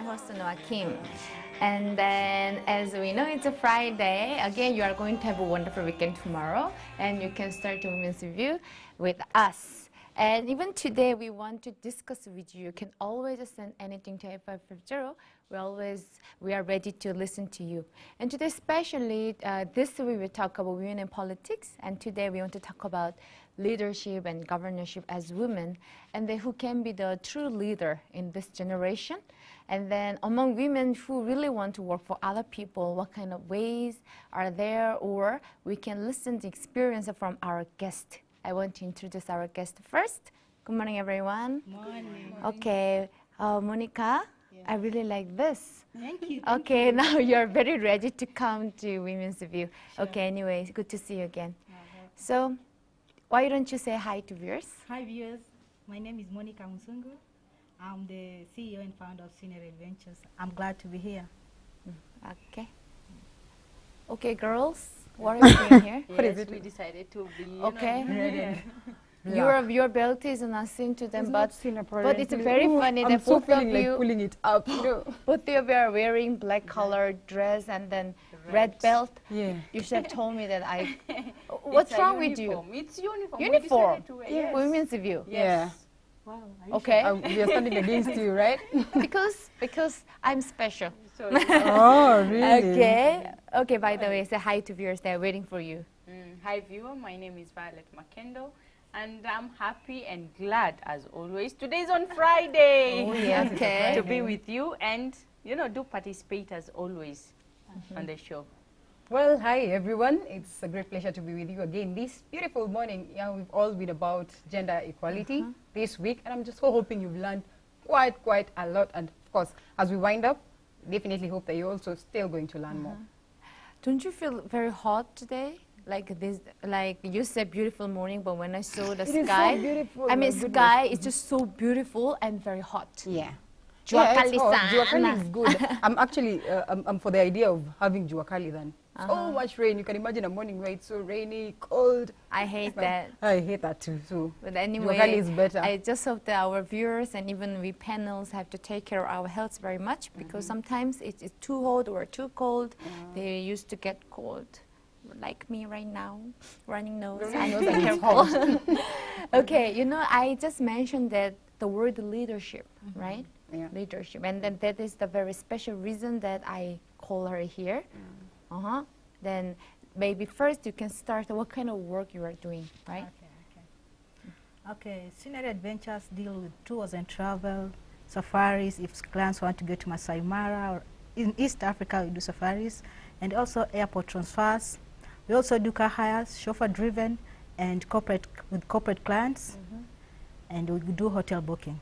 your host, Noah Kim. And then, as we know, it's a Friday. Again, you are going to have a wonderful weekend tomorrow, and you can start your Women's Review with us. And even today, we want to discuss with you. You can always send anything to 8550. We are ready to listen to you. And today, especially, this week we talk about women in politics. And today, we want to talk about leadership and governorship as women, and then who can be the true leader in this generation. And then among women who really want to work for other people, what kind of ways are there, or we can listen to experience from our guest. I want to introduce our guest first. Good morning, everyone. Morning. Okay, Monica, Yes. I really like this. Thank you. Okay, now you're very ready to come to Women's Review. Sure. Okay, anyway, good to see you again. So, why don't you say hi to viewers? Hi viewers, my name is Monica Mzungu. I'm the CEO and founder of Senior Adventures. I'm glad to be here. Okay. Okay, girls, what are you doing here? Yes, we decided to be, Okay. Yeah. Your belt is not seen to them, It's but not seen it's apparently. very funny I'm that so both of feeling like you, pulling it up, you know. both of you are wearing black colored dress and then red belt. Yeah. You should have told me that I. What's wrong with you? It's uniform. Uniform. We decided to wear, yes. Women's Review. Yeah. Wow. Okay. We are standing against you, right? because I'm special. So, Oh, really? Okay. Okay. By the way, say hi to viewers. They're waiting for you. Hi viewer, my name is Violet Makendo and I'm happy and glad as always. Today's on Friday Oh, yeah. Okay. to be with you and do participate as always on the show. Well, hi everyone. It's a great pleasure to be with you again this beautiful morning. Yeah, we've all been about gender equality this week, and I'm just so hoping you've learned quite a lot. And of course, as we wind up, definitely hope that you're also still going to learn more. Don't you feel very hot today? Like this, like you said, beautiful morning, but when I saw the It is sky, so beautiful. I mean, my goodness. sky is just so beautiful and very hot. Yeah. Juakali Jua sana. Kali is good. I'm actually I'm for the idea of having Jua Kali then. So much rain. You can imagine a morning where it's so rainy, cold. I hate that. I hate that too. So But Jua Kali anyway, is better. I just hope that our viewers and even we panels have to take care of our health very much, because sometimes it's too hot or too cold. They used to get cold. Like me right now, running nose. I know and be it's careful. Okay, I just mentioned that the word leadership, right? Yeah. Leadership, and then that is the very special reason that I call her here. Then maybe first you can start what kind of work you are doing, right? Okay, Senior Adventures deal with tours and travel, safaris, if clients want to go to Masai Mara, or in East Africa we do safaris, and also airport transfers. We also do car hires, chauffeur-driven, and with corporate clients, and we do hotel booking.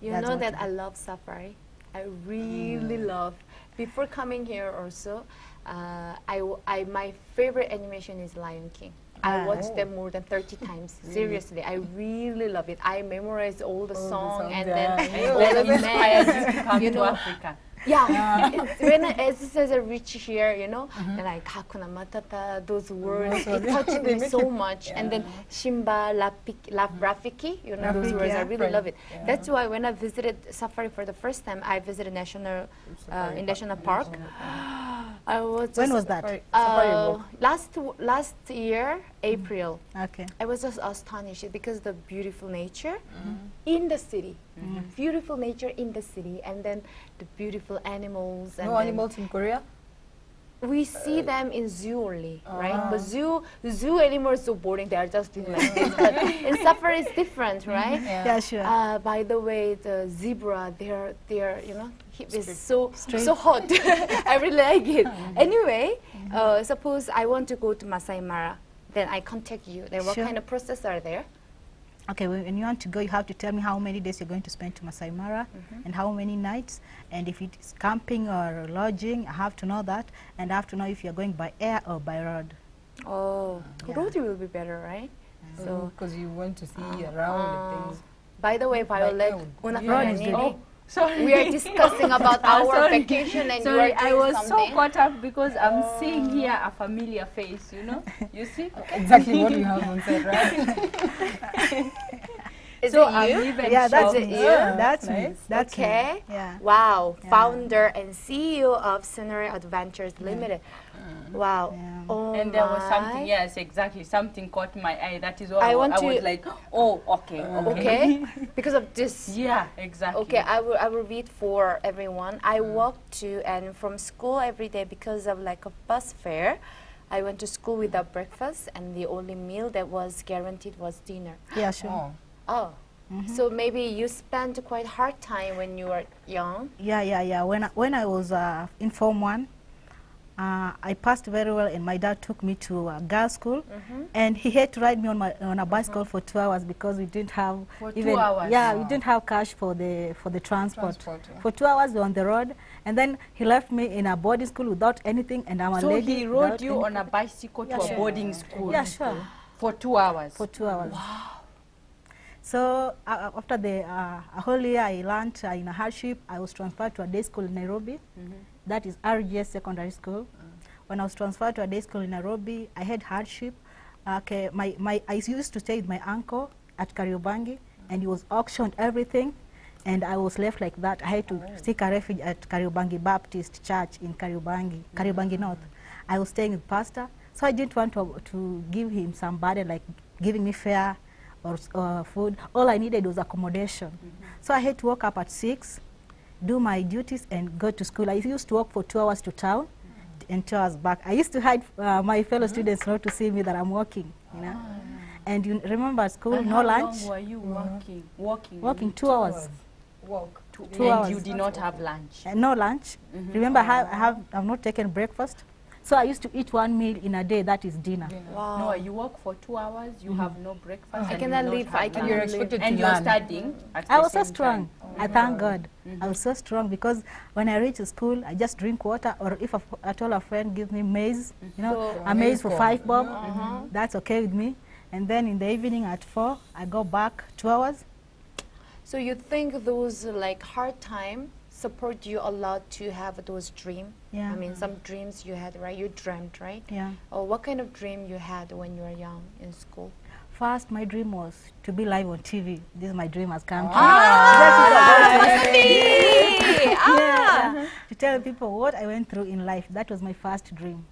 You That's know what that we I love safari. I really love. Before coming here also, my favorite animation is Lion King. I watched them more than 30 times. Seriously, I really love it. I memorize all the songs songs, and yeah. then Inspired you to come you to know, Africa. yeah. When as it says I reach here, and like Hakuna Matata, those words, it touched me so much. And then Shimba, Rafiki, those words, I really love it. Yeah. That's why when I visited safari for the first time, I visited National Park. I was just, When was that? Safari walk. last year, April. Okay. I was just astonished because the beautiful nature in the city, beautiful nature in the city, and then the beautiful animals. And No then animals in Korea? we see them in zoo only, right? But zoo animals so boring. They are just doing like this. But in safari, it's different, right? Yeah, sure. By the way, the zebra, they're it's so hot. I really like it. Anyway, suppose I want to go to Masai Mara, then I contact you. Then what Sure. kind of process are there? Okay, when you want to go, you have to tell me how many days you're going to spend to Masai Mara and how many nights. And if it's camping or lodging, I have to know that. And I have to know if you're going by air or by road. Oh, Yeah. road will be better, right? So, because you want to see around and things. By the way, Violet, road. una Road is Nini, good. Sorry. we are discussing about our Sorry. vacation and Sorry, you are I doing was something. so caught up because I'm seeing here a familiar face, You see? Exactly what you have on set, right? Is So it I'm you? even Yeah, that's Is me. it you? That's me. Nice. That's Okay. me. Yeah. Wow. Yeah. Founder and CEO of Scenery Adventures Limited. Wow. Yeah. Oh And there was something, my. yes, exactly. Something caught my eye. That is why I I want was to- like, oh, okay, okay. Okay. Because of this. Yeah, exactly. Okay, I will read for everyone. I walk to and from school every day because of like a bus fare. I went to school without breakfast, and the only meal that was guaranteed was dinner. Yeah, sure. Oh. Oh, so maybe you spent quite hard time when you were young. Yeah. When I was in Form 1, I passed very well, and my dad took me to girls' school, and he had to ride me on a bicycle for 2 hours because we didn't have For even 2 hours? yeah, Wow. we didn't have cash for the transport. Yeah. For 2 hours we were on the road, and then he left me in a boarding school without anything, and I'm a So lady. he rode without you any- on a bicycle Yeah, to a sure. boarding school Yeah, sure. for 2 hours. For 2 hours. So after the a whole year, I learned in a hardship. I was transferred to a day school in Nairobi. That is RGS Secondary School. When I was transferred to a day school in Nairobi, I had hardship. Okay, I used to stay with my uncle at Kariobangi, and he was auctioned everything, and I was left like that. I had to seek a refuge at Kariobangi Baptist Church in Kariobangi, Kariobangi North. I was staying with pastor, so I didn't want to give him some burden like giving me fare or food. All I needed was accommodation. So I had to wake up at 6, do my duties, and go to school. I used to walk for 2 hours to town and 2 hours back. I used to hide my fellow students not to see me that I'm walking, you know. And you remember at school, And no how lunch. long were you walking? Walking 2 hours. Walk. 2 and hours. you did not have lunch. And no lunch. Remember, I've not taken breakfast. So I used to eat one meal in a day, that is dinner. Wow. No, you walk for 2 hours, you have no breakfast. I and cannot you do live. not I have cannot And you're live. expected And to you're learn. studying at I the was so same strong. time. I thank God. I was so strong because when I reach school, I just drink water, or if I told a friend, give me maize, you know, So- a maize for corn. 5 bob, that's okay with me. And then in the evening at 4, I go back 2 hours. So you think those like hard time support you a lot to have those dreams? Yeah. I mean, some dreams you had, right? You dreamt, right? Yeah. Oh, what kind of dream you had when you were young in school? First, my dream was to be live on TV. This is my dream has come true. Yeah. To tell people what I went through in life. That was my first dream.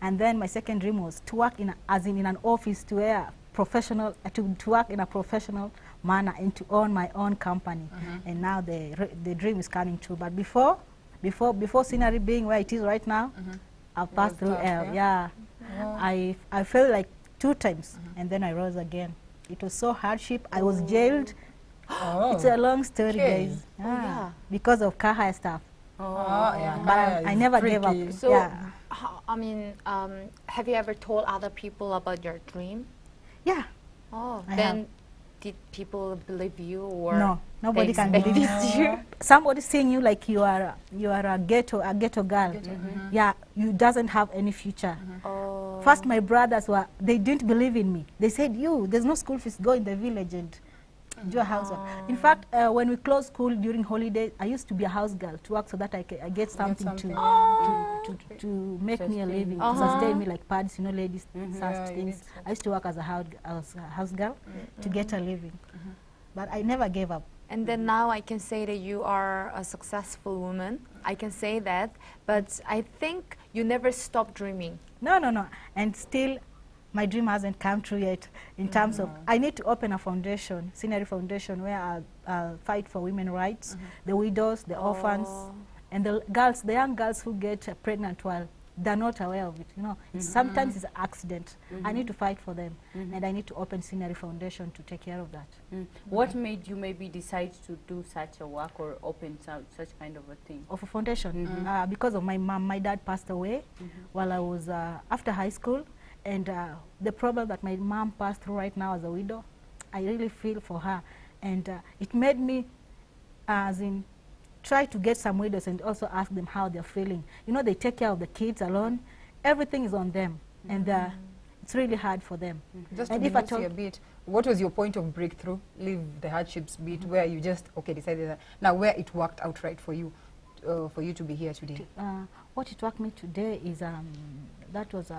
And then my second dream was to work in an office, to wear professional, to work in a professional manner and to own my own company. And now the dream is coming true. But before scenery being where it is right now, I've passed through hell. Yeah. I felt like 2 times, and then I rose again. It was so hardship. I was jailed. Oh. It's a long story, Okay. guys. yeah. Because of car hire stuff. Yeah. But I never gave up. Tricky. So, Yeah. I mean, have you ever told other people about your dream? Yeah. Oh, I then did people believe you or No, nobody can expected believe you? somebody seeing you like you are a ghetto girl. Yeah, you doesn't have any future. Oh. First, my brothers they didn't believe in me. They said, there's no school fees, go in the village and do a housework. In fact, when we closed school during holidays, I used to be a house girl to work so that I get something to make me a living, to sustain me like pads, ladies, such Yeah, you things. need something. I used to work as a house girl to get a living. But I never gave up. And then now I can say that you are a successful woman. I can say that. But I think you never stop dreaming. No. And still, my dream hasn't come true yet in terms of, I need to open a foundation, Scenery Foundation, where I'll fight for women's rights, the widows, the orphans, and the young girls who get pregnant while they're not aware of it. Sometimes it's an accident. I need to fight for them, and I need to open Scenery Foundation to take care of that. What made you maybe decide to do such a work or open such kind of a thing? Of a foundation, because of my mom. My dad passed away while I was after high school, and the problem that my mom passed through right now as a widow, I really feel for her, and it made me, as in, try to get some widows and also ask them how they're feeling. They take care of the kids alone. Everything is on them, and it's really hard for them. Just And to if I be a told- bit, what was your point of breakthrough? Leave the hardships bit, where you just, decided that, now where it worked out right for you to be here today. What it worked me today is, that was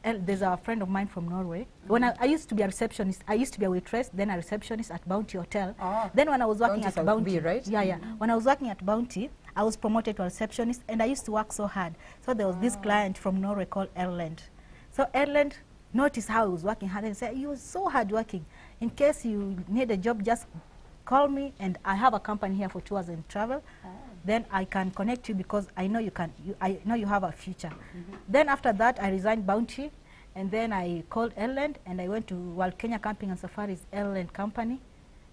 there's a friend of mine from Norway. When I used to be a receptionist, I used to be a waitress, then a receptionist at Bounty Hotel. Then when I was working Bounty at Bounty, South B, right? yeah. When I was working at Bounty, I was promoted to a receptionist, and I used to work so hard. So there was this client from Norway called Erland. So Erland noticed how I was working hard and said, "You were so hard working. In case you need a job, just call me, and I have a company here for tours and travel. Then I can connect you because I know you can. I know you have a future." Then after that, I resigned Bounty, and then I called Erland, and I went to World Kenya Camping and Safaris Erland Company,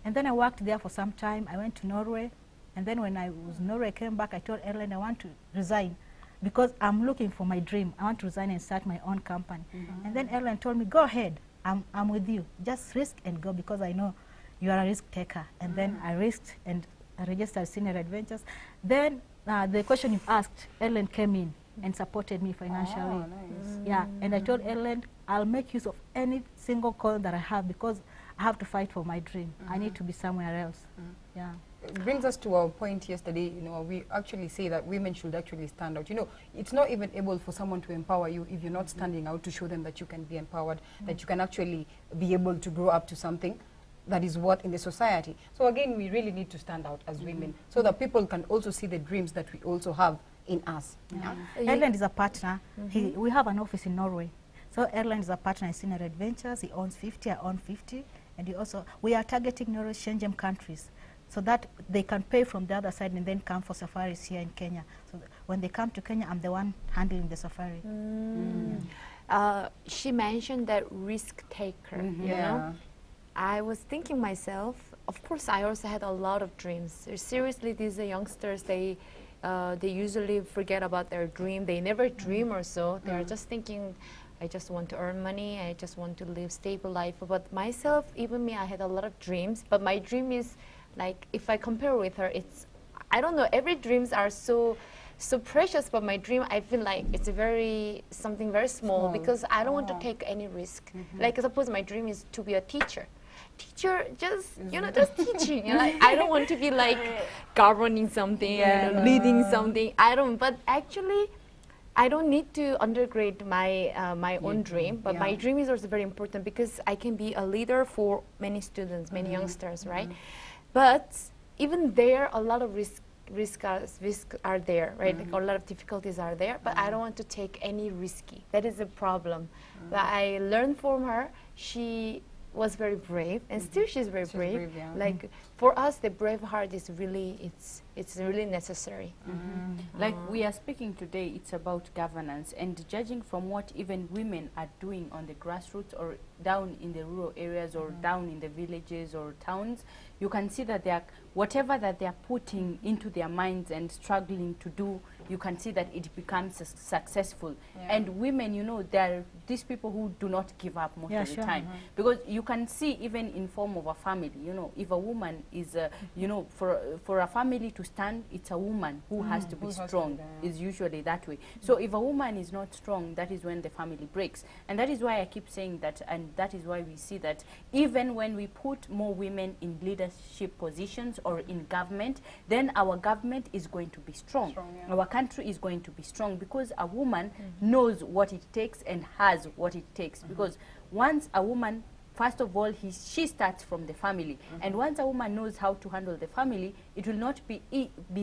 and then I worked there for some time. I went to Norway, and then when I was in Norway, I came back. I told Erland I want to resign because I'm looking for my dream. I want to resign and start my own company. And then Erland told me, "Go ahead. I'm with you. Just risk and go because I know you are a risk taker." And then I risked and I registered Senior Adventures. Then the question you asked, Erland came in and supported me financially. Nice. Yeah, and I told Erland, I'll make use of any single coin that I have because I have to fight for my dream. I need to be somewhere else. Yeah. It brings us to our point yesterday. You know, we actually say that women should actually stand out. You know, it's not even able for someone to empower you if you're not standing out to show them that you can be empowered, that you can actually be able to grow up to something that is worth in the society. So again, we really need to stand out as women so that people can also see the dreams that we also have in us. Erland is a partner. We have an office in Norway. So Erland is a partner in Senior Adventures. He owns 50, I own 50. And we are targeting Norway Schengen countries so that they can pay from the other side and then come for safaris here in Kenya. So when they come to Kenya, I'm the one handling the safari. She mentioned that risk taker, you know? I was thinking myself, of course, I also had a lot of dreams. Seriously, these youngsters, they usually forget about their dream. They never dream or so. They are just thinking, I just want to earn money. I just want to live stable life. But myself, even me, I had a lot of dreams. But my dream is, like, if I compare with her, it's, I don't know, every dreams are so precious, but my dream, I feel like it's something very small because I don't want to take any risk. Like, suppose my dream is to be a teacher. Just, you know, just teaching. You know, like, I don't want to be like governing something, leading something. But actually, I don't need to undergrade my own dream, but my dream is also very important because I can be a leader for many students, many youngsters, right? But even there, a lot of risks are there, right? Like, a lot of difficulties are there, but I don't want to take any risky. That is a problem. But I learned from her. She was very brave, and still she's very brave. Like, for us, the brave heart is really, it's really necessary. Like we are speaking today, it's about governance, and judging from what even women are doing on the grassroots or down in the rural areas or down in the villages or towns, you can see that they are, whatever that they are putting into their minds and struggling to do, you can see that it becomes successful. And women, you know, there are these people who do not give up most of the time. Because you can see even in form of a family, you know, if a woman is, you know, for a family to stand, it's a woman who has to be strong. Is usually that way. So if a woman is not strong, that is when the family breaks. And that is why I keep saying that, and that is why we see that even when we put more women in leadership positions or in government, then our government is going to be strong. Our country is going to be strong because a woman knows what it takes and has what it takes. Because once a woman, first of all, she starts from the family. And once a woman knows how to handle the family, it will not be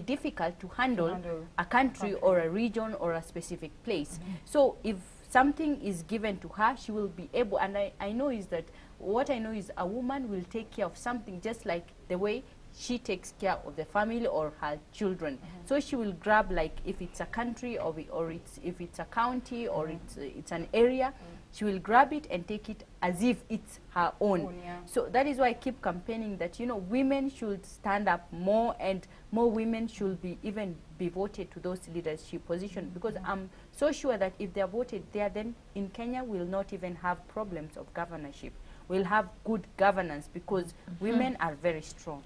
difficult to handle a country or a region or a specific place. So if something is given to her, she will be able, and I know is that, what I know is a woman will take care of something just like the way she takes care of the family or her children. So she will grab, like, if it's a country or if it's a county or it's an area, she will grab it and take it as if it's her own. So that is why I keep campaigning that, you know, women should stand up more, and more women should be voted to those leadership positions, because I'm so sure that if they are voted there, then in Kenya we'll not even have problems of governorship. We'll have good governance because women are very strong.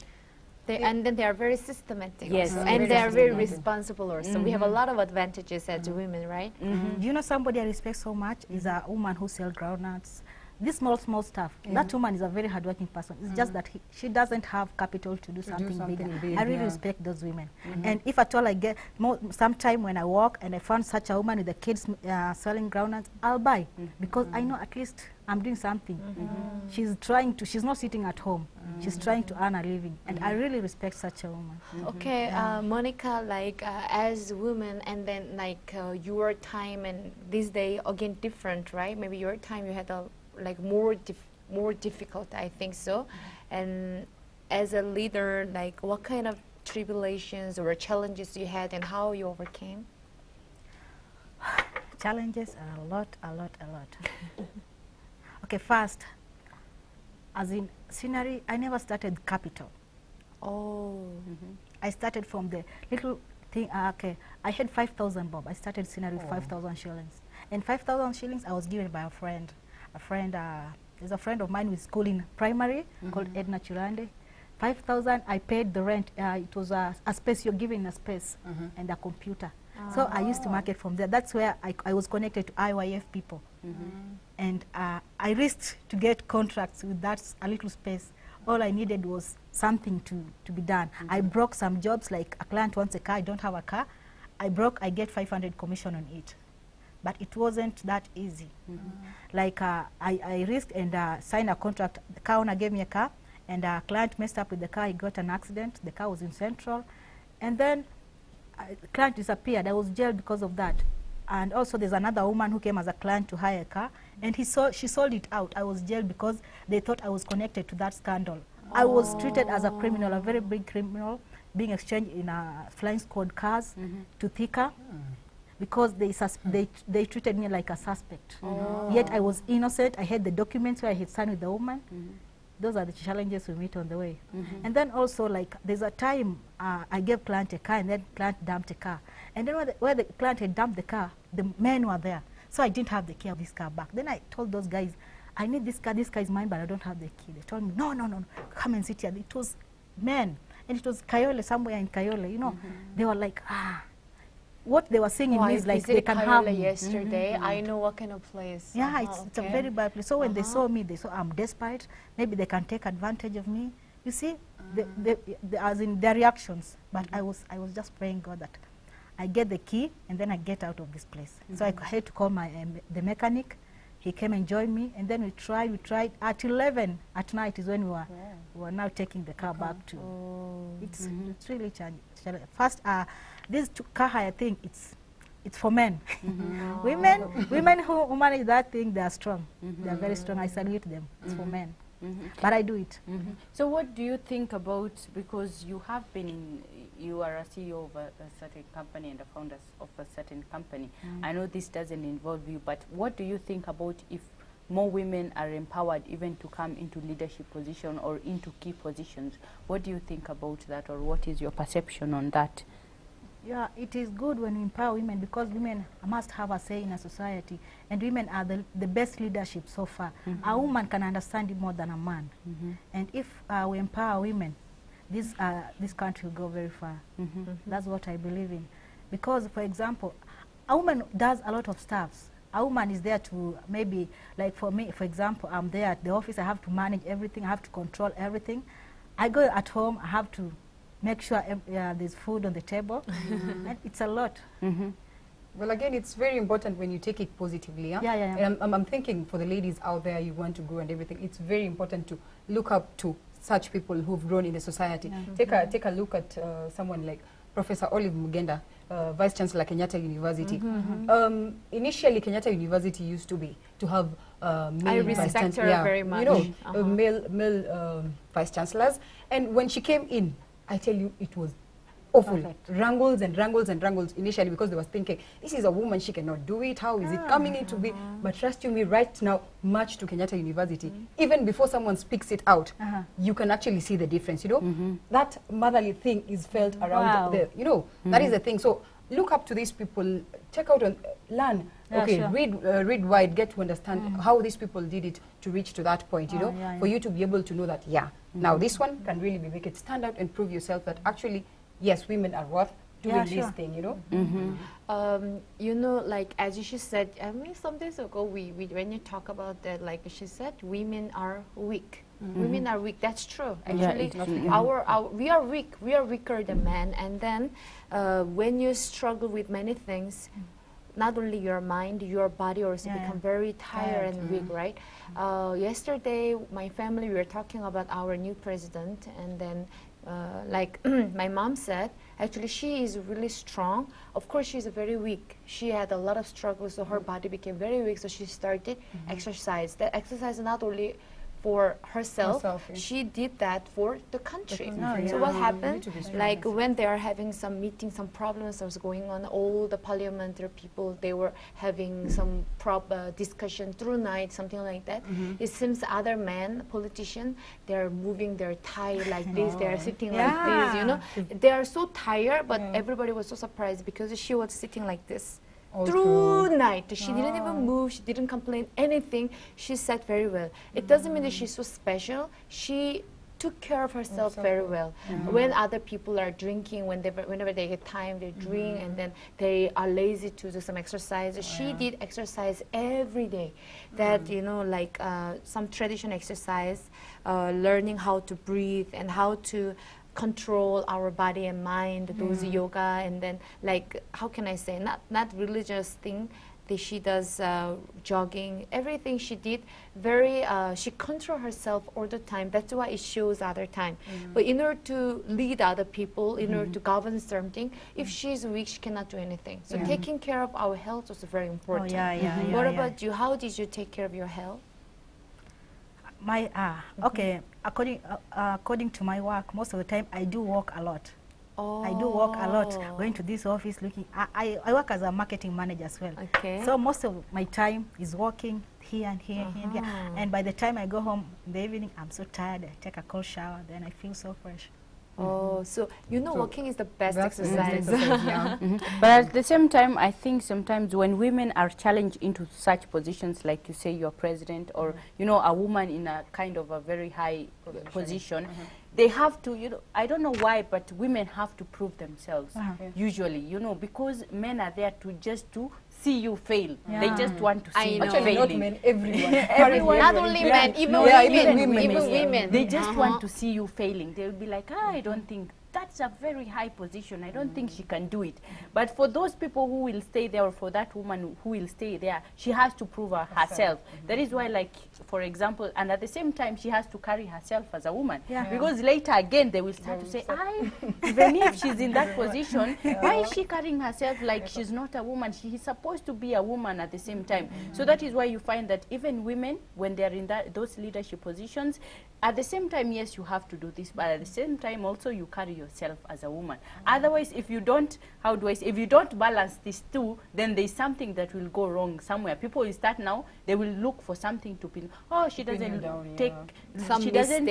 And then they are very systematic. Yes, also. And they are very responsible also. We have a lot of advantages as women, right? Do you know somebody I respect so much is a woman who sells groundnuts, this small stuff. That woman is a very hardworking person. It's just that she doesn't have capital to do something bigger. I really respect those women. And if at all I get sometime when I walk and I find such a woman with the kids selling groundnuts, I'll buy because I know at least I'm doing something. She's not sitting at home. She's trying to earn a living, and I really respect such a woman. Okay, Monica, like as women, and then like your time and this day again different, right? Maybe your time you had a like more difficult, I think so. And as a leader, like what kind of tribulations or challenges you had and how you overcame? Challenges are a lot. Okay, first, as in scenery, I never started capital. Oh. I started from the little thing. Okay, I had 5,000 bob. I started scenery with 5,000 shillings. And 5,000 shillings I was given by a friend. There's a friend of mine with school in primary called Edna Churande. 5,000, I paid the rent. It was a space, you're given a space and a computer. So I used to market from there. That's where I was connected to IYF people. And I risked to get contracts with that a little space. All I needed was something to be done. I broke some jobs, like a client wants a car, I don't have a car. I get 500 commission on it. But it wasn't that easy. Like I risked and signed a contract. The car owner gave me a car, and a client messed up with the car. He got an accident. The car was in Central. And then the client disappeared. I was jailed because of that. And also there's another woman who came as a client to hire a car, and she sold it out. I was jailed because they thought I was connected to that scandal. I was treated as a criminal, a very big criminal, being exchanged in flying squad cars to Thika. Because they treated me like a suspect. Yet I was innocent. I had the documents where I had signed with the woman. Those are the challenges we meet on the way. And then also, like, there's a time I gave client a car, and then client dumped a car. And then where the client had dumped the car, the men were there. So I didn't have the key of this car back. Then I told those guys, I need this car is mine, but I don't have the key. They told me, no, come and sit here. It was men, and it was Kayole, somewhere in Kayole, you know. They were like, what they were saying in me is like they can have me. Yesterday. I know what kind of place. Yeah, it's a very bad place. So when they saw me, they saw I'm desperate. Maybe they can take advantage of me. You see, as in their reactions. But I was just praying God that I get the key and then I get out of this place. So I had to call the mechanic. He came and joined me, and then we tried. At 11 at night is when we were now taking the car back to. It's really challenging. First, this car hire thing, it's for men. Women who manage that thing, they are strong. They are very strong. I salute them. It's for men. But I do it. So what do you think about, because you have been you are a CEO of a certain company and a founder of a certain company. I know this doesn't involve you, but what do you think about if more women are empowered even to come into leadership position or into key positions? What do you think about that, or what is your perception on that? Yeah, it is good when we empower women, because women must have a say in a society, and women are the best leadership so far. A woman can understand it more than a man. And if we empower women, this country will go very far. That's what I believe in. Because, for example, a woman does a lot of stuff. A woman is there to, maybe, like for me, for example, I'm there at the office, I have to manage everything, I have to control everything. I go at home, I have to make sure there's food on the table. And it's a lot. Well, again, it's very important when you take it positively. Huh? Yeah. And I'm thinking for the ladies out there, you want to grow and everything, it's very important to look up to such people who've grown in the society. Take a look at someone like Professor Olive Mugenda, Vice Chancellor Kenyatta University. Initially, Kenyatta University used to have male I respect her very much. You know, male Vice Chancellors. And when she came in, I tell you, it was awful. Perfect. Wrangles and wrangles and wrangles initially, because they were thinking, this is a woman, she cannot do it, how is it coming into be? But trust you me, right now, much to Kenyatta University, even before someone speaks it out, you can actually see the difference, you know? That motherly thing is felt around the, you know, that is the thing. So look up to these people, check out and learn. Read wide, get to understand how these people did it to reach to that point, you know, for you to be able to know that, now this one can really make it stand out and prove yourself that actually, yes, women are worth doing Yeah, this sure. thing, you know? You know, like as she said, I mean, some days ago, we when you talk about that, like she said, women are weak. Women are weak. That's true. Actually, we are weak. We are weaker than men. And then, when you struggle with many things, not only your mind, your body also become very tired and weak, right? Yesterday, my family, we were talking about our new president, and then like my mom said, actually she is really strong. Of course, she's very weak. She had a lot of struggles, so her body became very weak, so she started exercise. That exercise not only for herself, she did that for the country. So what happened, like when they are having some meetings, some problems that was going on, all the parliamentary people, they were having some discussion through night, something like that. It seems other men, politicians, they're moving their tie like this, they're sitting like this, you know. They are so tired, but everybody was so surprised because she was sitting like this. Through night, she didn't even move, she didn't complain anything, she sat very well. It doesn't mean that she's so special, she took care of herself very well. When other people are drinking, whenever they get time, they drink, and then they are lazy to do some exercise. She did exercise every day. That, you know, like some traditional exercise, learning how to breathe and how to control our body and mind, those yoga, and then like, how can I say, not religious thing, that she does jogging, everything she did, very, she control herself all the time. That's why it shows other time. But in order to lead other people, in order to govern something, if she's weak, she cannot do anything. So taking care of our health is very important. What about you? How did you take care of your health? My okay, according to my work, most of the time I do walk a lot. I do walk a lot, going to this office, looking. I work as a marketing manager as well. So most of my time is walking here and here, here and here. And by the time I go home in the evening, I'm so tired. I take a cold shower, then I feel so fresh. So you know, walking is the best exercise. But at the same time, I think sometimes when women are challenged into such positions, like you say, you're president, or you know, a woman in a kind of a very high position, they have to, you know, I don't know why, but women have to prove themselves usually, you know, because men are there to just to see you fail. They just want to see you failing. Not men, everyone. Not only men, even women. They just want to see you failing. They will be like, I don't think that's a very high position. I don't think she can do it. But for those people who will stay there, or for that woman who will stay there, she has to prove herself. That is why, like, for example, and at the same time, she has to carry herself as a woman. Because later again, they will start to say, even if she's in that position, why is she carrying herself like she's not a woman? She is supposed to be a woman at the same time. So that is why you find that even women, when they're in those leadership positions, at the same time, yes, you have to do this, but at the same time, also you carry yourself as a woman. Otherwise, if you don't, how do I say, if you don't balance these two, then there's something that will go wrong somewhere. People will start now, they will look for something to pin. Oh, she doesn't she doesn't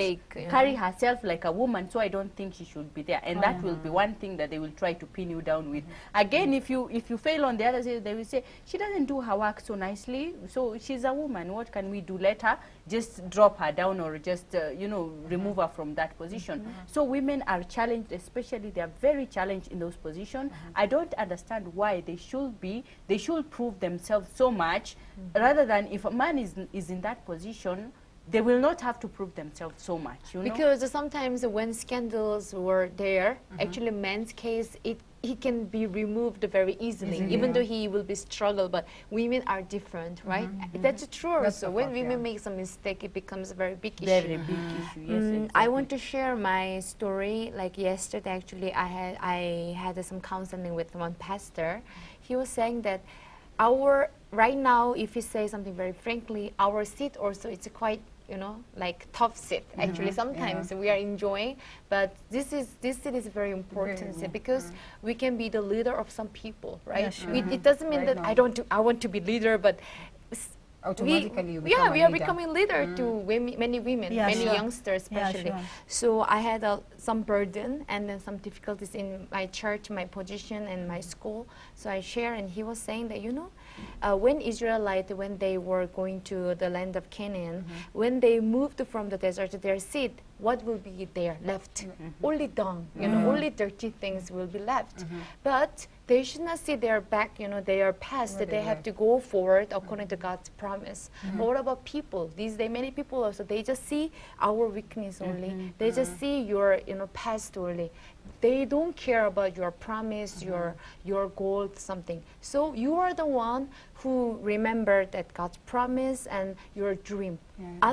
carry herself like a woman, so I don't think she should be there. And that will be one thing that they will try to pin you down with. Again, if you fail on the other side, they will say, she doesn't do her work so nicely, so she's a woman. What can we do? Let her just drop her down, or just you know, remove her from that position. So women are challenged, especially they are very challenged in those positions. I don't understand why they should prove themselves so much, rather than if a man is in that position, they will not have to prove themselves so much, you know? Because sometimes when scandals were there, actually men's case, he can be removed very easily, even though he will be struggled, but women are different, right? That's true. So when women make some mistake, it becomes a very big issue. Very big issue, yes, exactly. I want to share my story. Like yesterday, actually, I had some counseling with one pastor. He was saying that right now, if you say something very frankly, our seat also, it's quite, you know, like tough seat. Actually, sometimes we are enjoying, but this seat is very important because we can be the leader of some people, right? It doesn't mean that I want to be leader, but automatically we are becoming leader to many women, many youngsters especially. So I had some burden and then some difficulties in my church, my position, and my school. So I share, and he was saying that, you know, when Israelites, when they were going to the land of Canaan, when they moved from the desert to their seed, what will be there left? Only dung, you know, only dirty things will be left. But they should not see their back, you know, their past. They have to go forward according to God's promise. But what about people? These days, many people also, they just see our weakness only. They just see your, you know, past only. They don't care about your promise, your goal, something. So you are the one who remembered that God's promise and your dream.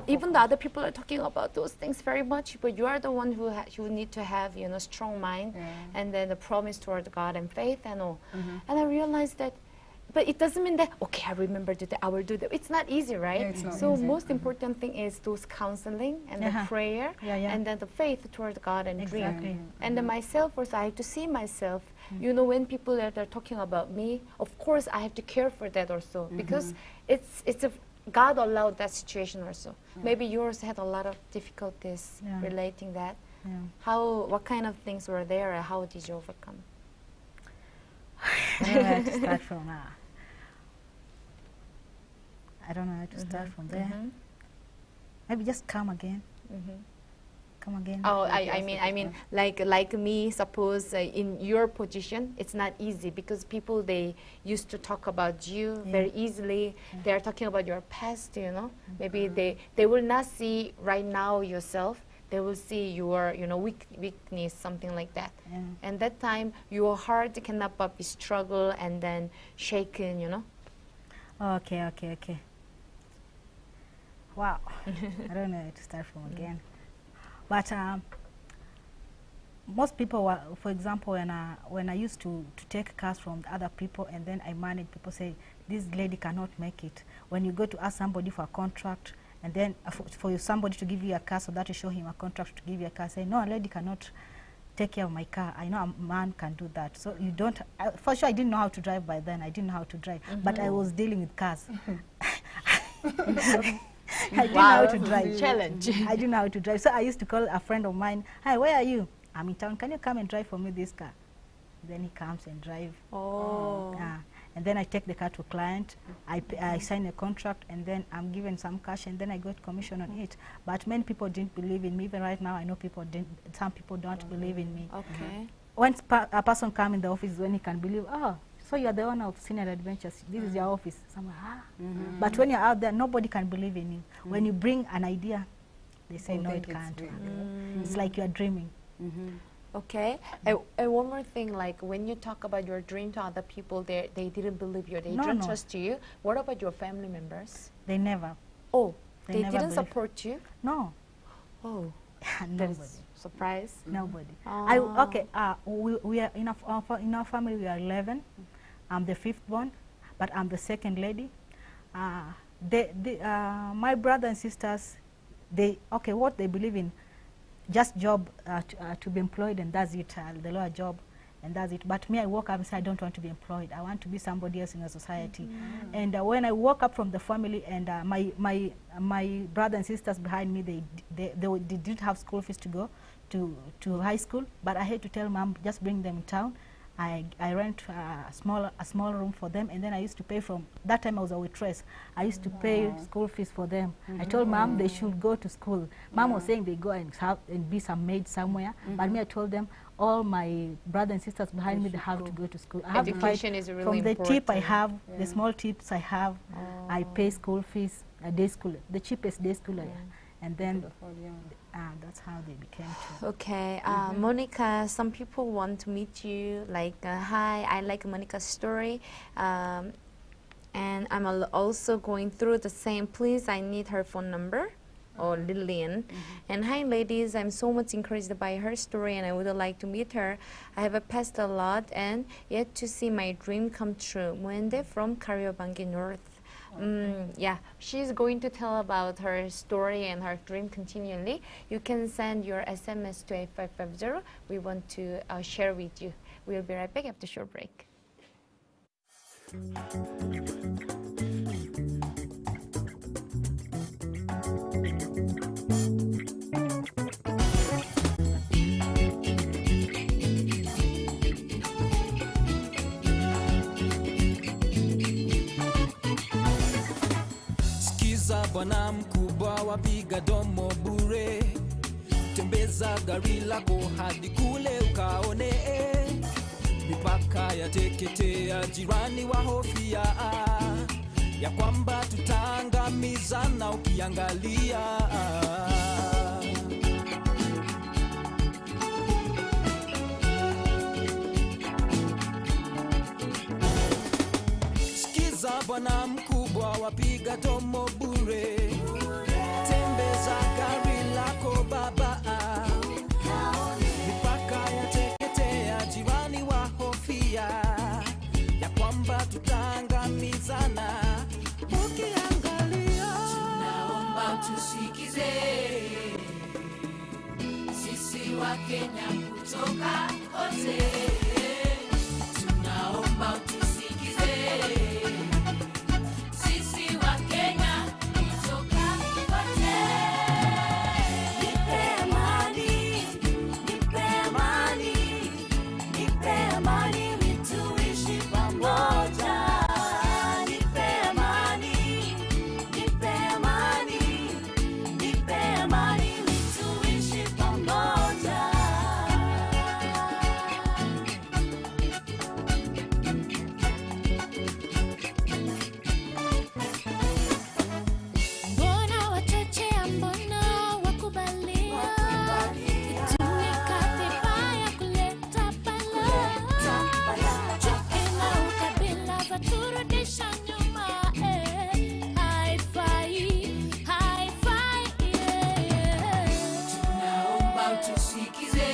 Even the other people are talking about those things very much, but you are the one who need to have, you know, strong mind, and then the promise toward God and faith and all. And I realized that, but it doesn't mean that, okay, I remember to do that, I will do that. It's not easy, right? It's not so easy. most important thing is those counseling and the prayer and then the faith toward God and dream. And then myself also, I have to see myself. You know, when people are talking about me, of course I have to care for that also, because it's a God allowed that situation also. Maybe yours had a lot of difficulties relating that. What kind of things were there, and how did you overcome? I don't know how to start from I don't know how to start from there. Maybe just come again. Come again. Oh, I mean, like me, suppose in your position, it's not easy because people, they used to talk about you very easily. They are talking about your past, you know. Maybe they will not see right now yourself. They will see your, you know, weakness, something like that. And that time, your heart cannot but be struggle and then shaken, you know. Okay. Wow. I don't know how to start from again. But most people were, for example, when I used to take cars from other people and then I manage, people say, this lady cannot make it. When you go to ask somebody for a contract, and then for somebody to give you a car so that you show him a contract to give you a car, say, no, a lady cannot take care of my car. I know a man can do that. So you don't, for sure I didn't know how to drive by then. I didn't know how to drive, but I was dealing with cars. I didn't know how to drive. Challenge. I didn't know how to drive. So I used to call a friend of mine, hi, where are you? I'm in town. Can you come and drive for me this car? Then he comes and drive. And then I take the car to a client. I sign a contract, and then I'm given some cash, and then I got commission on it. But many people didn't believe in me. Even right now, I know some people don't believe in me. When a person comes in the office, when he can believe, oh, so you're the owner of Senior Adventures. This is your office. Someone, But when you're out there, nobody can believe in you. When you bring an idea, they say, no, it can't work. It's like you're dreaming. Okay. And one more thing, like when you talk about your dream to other people, they didn't believe you, they didn't trust you. What about your family members? They never. Oh, they never didn't believe. support you? No. Oh, Nobody. surprise. Nobody. Oh. We are in our family. We are 11. I'm the 5th born, but I'm the 2nd lady. My brother and sisters, what they believe in, just job to be employed, and that's it. The lower job, and that's it. But me, I woke up and said, I don't want to be employed. I want to be somebody else in the society. And when I woke up from the family, and my brother and sisters behind me, they didn't have school fees to go to high school. But I had to tell mom, just bring them in town. I rent a small room for them, and then I used to pay from, that time I was a waitress. I used to pay school fees for them. I told mom they should go to school. Mom was saying they go and be some maid somewhere, but me, I told them all my brothers and sisters behind me, they have to go to school. I have Education is really important. From the tip I have, the small tips I have, I pay school fees, a day school, the cheapest day school, and then that's how they became two. Okay, Monica, some people want to meet you, like, hi, I like Monica's story, and I'm also going through the same. Please, I need her phone number, or Lillian. And hi, ladies, I'm so much encouraged by her story, and I would like to meet her. I have passed a lot and yet to see my dream come true. Muende from Kariobangi North. Yeah, she's going to tell about her story and her dream continually. You can send your SMS to 8550. We want to share with you. We'll be right back after short break. bwana mkubwa wapiga domo bure, tembeza gari lako hadi kule ukaone, mipaka ya teketea, jirani wa hofia ya kwamba tutaangamizana ukiangalia. Sikiza bwana mkubwa wapiga domo bure, tembeza gari lako baba, mipaka ya teketea, jirani wa hofia ya kwamba tutaangamizana ukiangalia. Tunaomba tusikize, sisi wa Kenya kutoka kote. Tunaomba tusikize, sisi wa Kenya kutoka kote. Nipe amani, nipe amani, nipe amani, tuishi pamoja. Nipe amani, nipe amani, nipe amani, tuishi pamoja. Mbona wachochea, mbona wakubalia, kutumika vibaya kuleta balaa, chuki na ukabila vaturudisha nyuma, haifai, haifai, Tunaomba tusikize,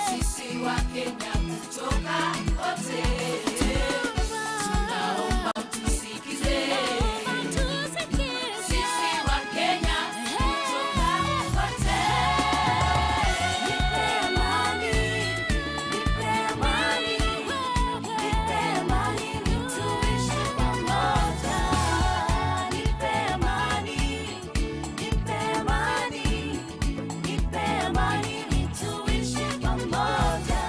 sisi wa Kenya kutoka kote. Tunaomba tusikize, sisi wa Kenya kutoka kote. Nipe amani, nipe amani, nipe amani, tuishi pamoja. Nipe amani, nipe amani, nipe amani, tuishi pamoja.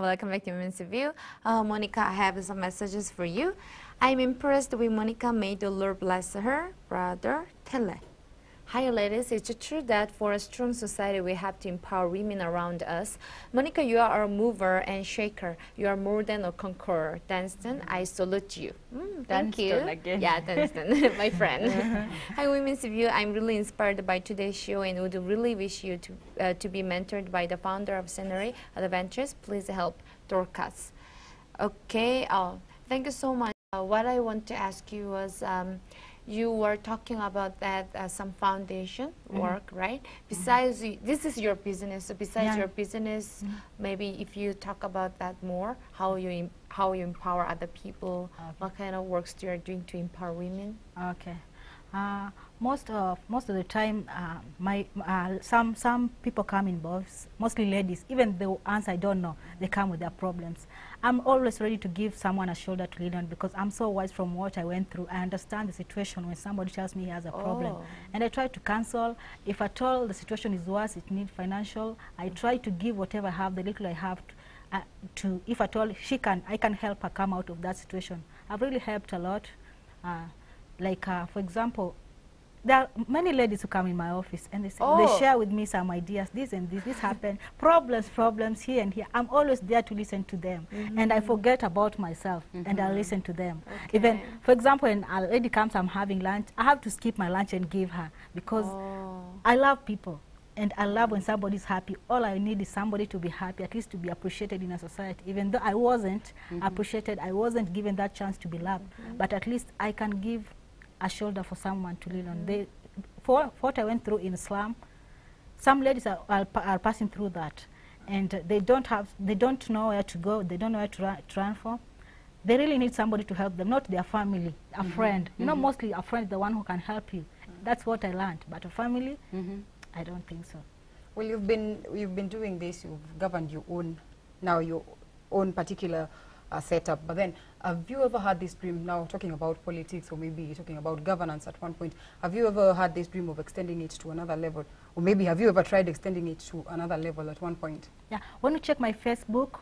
Welcome back to Women's View. Monica, I have some messages for you. I'm impressed with Monica. May the Lord bless her. Brother Tele. Hi ladies, it's true that for a strong society we have to empower women around us. Monica, you are a mover and shaker. You are more than a conqueror. Dunstan, I salute you. Thank you. Again. Yeah, Dunstan, my friend. Hi Women's View, I'm really inspired by today's show and would really wish you to be mentored by the founder of Scenery Adventures. Please help Dorcas. Okay, thank you so much. What I want to ask you was, you were talking about that some foundation work, right? Besides, this is your business. So besides your business, maybe if you talk about that more, how you empower other people, what kind of works you are doing to empower women? Okay. Most of the time, some people come in boths, mostly ladies. Even the ones I don't know, they come with their problems. I'm always ready to give someone a shoulder to lean on because I'm so wise from what I went through. I understand the situation when somebody tells me he has a problem, and I try to counsel. If at all the situation is worse, it needs financial, I try to give whatever I have, the little I have, to if at all I can help her come out of that situation. I've really helped a lot. For example, there are many ladies who come in my office and they say, they share with me some ideas, this and this happened, problems here and here. I'm always there to listen to them, and I forget about myself, and I listen to them. Even, for example, when a lady comes, I'm having lunch, I have to skip my lunch and give her because I love people. And I love when somebody's happy. All I need is somebody to be happy, at least to be appreciated in a society. Even though I wasn't appreciated, I wasn't given that chance to be loved, but at least I can give a shoulder for someone to lean on. For what I went through in Islam, some ladies are passing through that, and they don't know where to go, they don't know where to run for. They really need somebody to help them, not their family, a friend. You know, mostly a friend is the one who can help you. That's what I learned, but a family, I don't think so. Well, you've been doing this, you've governed your own particular setup, but then have you ever had this dream, now talking about politics or maybe talking about governance at one point, have you ever had this dream of extending it to another level? Or maybe have you ever tried extending it to another level at one point? Yeah, when you check my Facebook,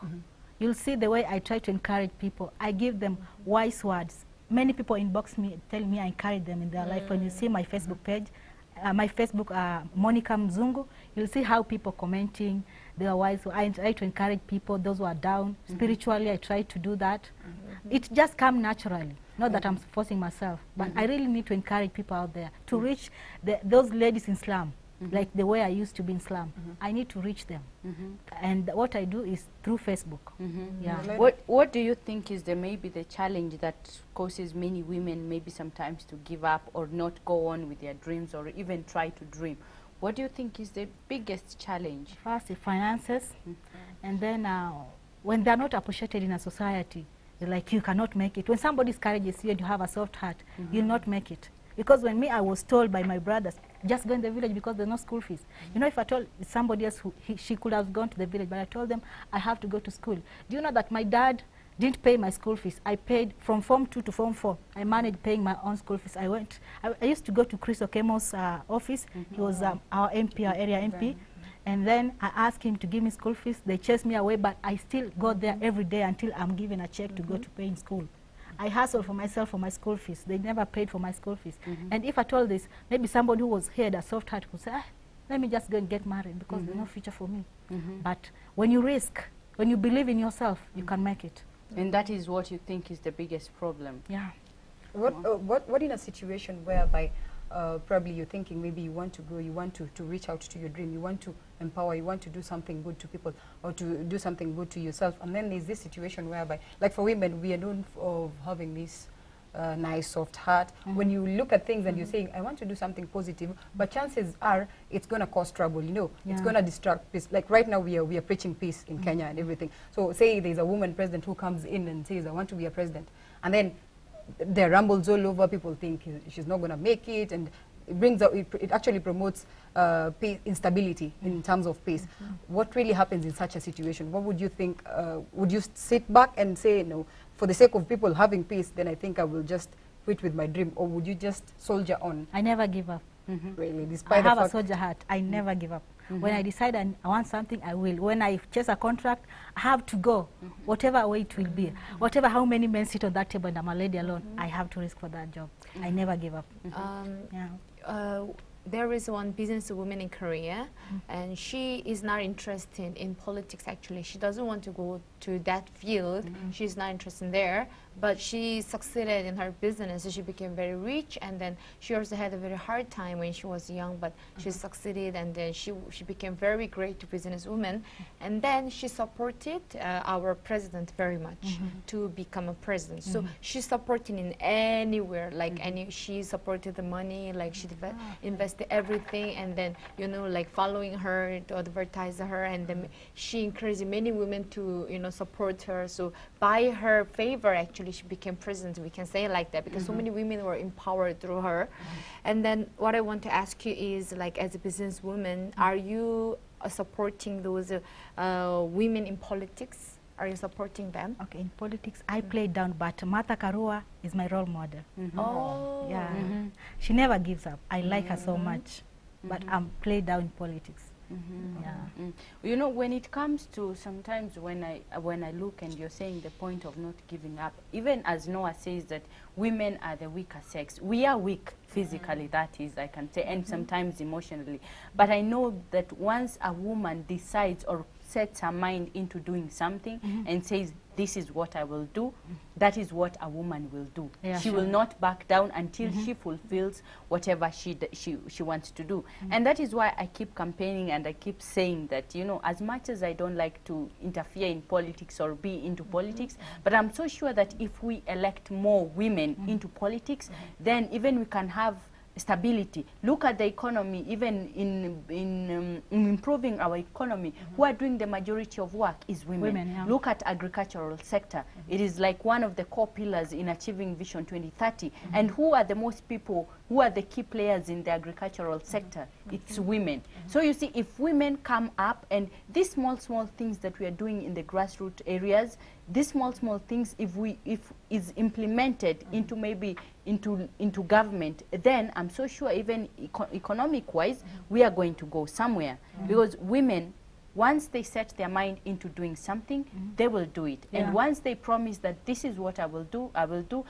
you'll see the way I try to encourage people. I give them wise words. Many people inbox me, tell me I encourage them in their life. When you see my Facebook page, Monica Mzungu, you'll see how people commenting, they are wise. So I try to encourage people, those who are down. Spiritually, I try to do that. It just comes naturally, not that I'm forcing myself, but I really need to encourage people out there to reach those ladies in slum, like the way I used to be in slum. I need to reach them. And what I do is through Facebook. Yeah. What do you think is maybe the challenge that causes many women maybe sometimes to give up or not go on with their dreams or even try to dream? What do you think is the biggest challenge? First, the finances, and then when they're not appreciated in a society, they're like, you cannot make it. When somebody encourages you and you have a soft heart, you'll not make it. Because when I was told by my brothers, just go in the village because there's no school fees. You know, if I told somebody else, she could have gone to the village, but I told them, I have to go to school. Do you know that my dad didn't pay my school fees? I paid from Form 2 to Form 4. I managed paying my own school fees. I used to go to Chris Okemo's office. He was our MP, our area MP. And then I asked him to give me school fees. They chased me away, but I still go there every day until I'm given a check to go to pay in school. I hustled for myself for my school fees. They never paid for my school fees. And if I told this, maybe somebody who was had a soft heart would say, let me just go and get married because there's no future for me. But when you risk, when you believe in yourself, you can make it. And that is what you think is the biggest problem? Yeah. What in a situation whereby probably you're thinking maybe you want to go, you want to reach out to your dream, you want to empower, you want to do something good to people or to do something good to yourself, and then there's this situation whereby, like for women, we are known of having this nice soft heart. When you look at things and you're saying, I want to do something positive, but chances are it's going to cause trouble, you know, it's going to distract peace. Like right now we are preaching peace in Kenya and everything. So say there's a woman president who comes in and says, I want to be a president, and then there are rumbles all over, people think she's not going to make it, and it brings up, it actually promotes instability in terms of peace. What really happens in such a situation? What would you think? Would you sit back and say, no, for the sake of people having peace, then I think I will just quit with my dream, or would you just soldier on? I never give up. Really, despite I have a soldier heart. I never give up. When I decide I want something, I will. When I chase a contract, I have to go, whatever way it will be. Whatever, how many men sit on that table and I'm a lady alone, I have to risk for that job. I never give up. There is one businesswoman in Korea, and she is not interested in politics actually. She doesn't want to go to that field. She's not interested in there, but she succeeded in her business. She became very rich, and then she also had a very hard time when she was young, but she succeeded, and then she became very great businesswoman. And then she supported our president very much to become a president. So she's supporting in anywhere, like she supported the money, like she invested invest everything, and then, you know, like following her, to advertise her, and then she encouraged many women to, you know, support her. So by her favor, actually, she became president. We can say it like that, because so many women were empowered through her. And then what I want to ask you is, like, as a businesswoman, are you supporting those women in politics? Are you supporting them? Okay, in politics, I played down, but Martha Karua is my role model. Oh. Yeah, she never gives up. I like her so much, but I'm played down in politics. Yeah. You know, when it comes to sometimes when I look and you're saying the point of not giving up, even as Noah says that women are the weaker sex, we are weak physically, that is, I can say, and sometimes emotionally. But I know that once a woman decides or sets her mind into doing something and says, this is what I will do, that is what a woman will do. Yeah, she will not back down until she fulfills whatever she wants to do. And that is why I keep campaigning and I keep saying that, you know, as much as I don't like to interfere in politics or be into politics, but I'm so sure that if we elect more women into politics, then even we can have stability. Look at the economy, even in improving our economy, who are doing the majority of work is women. Yeah. Look at agricultural sector. It is like one of the core pillars in achieving Vision 2030. And who are the most people, who are the key players in the agricultural sector? It's women. So you see, if women come up, and these small things that we are doing in the grassroots areas, these small things, if is implemented into maybe into government, then I'm so sure even economic wise we are going to go somewhere, because women, once they set their mind into doing something, they will do it. And once they promise that this is what I will do, I will do.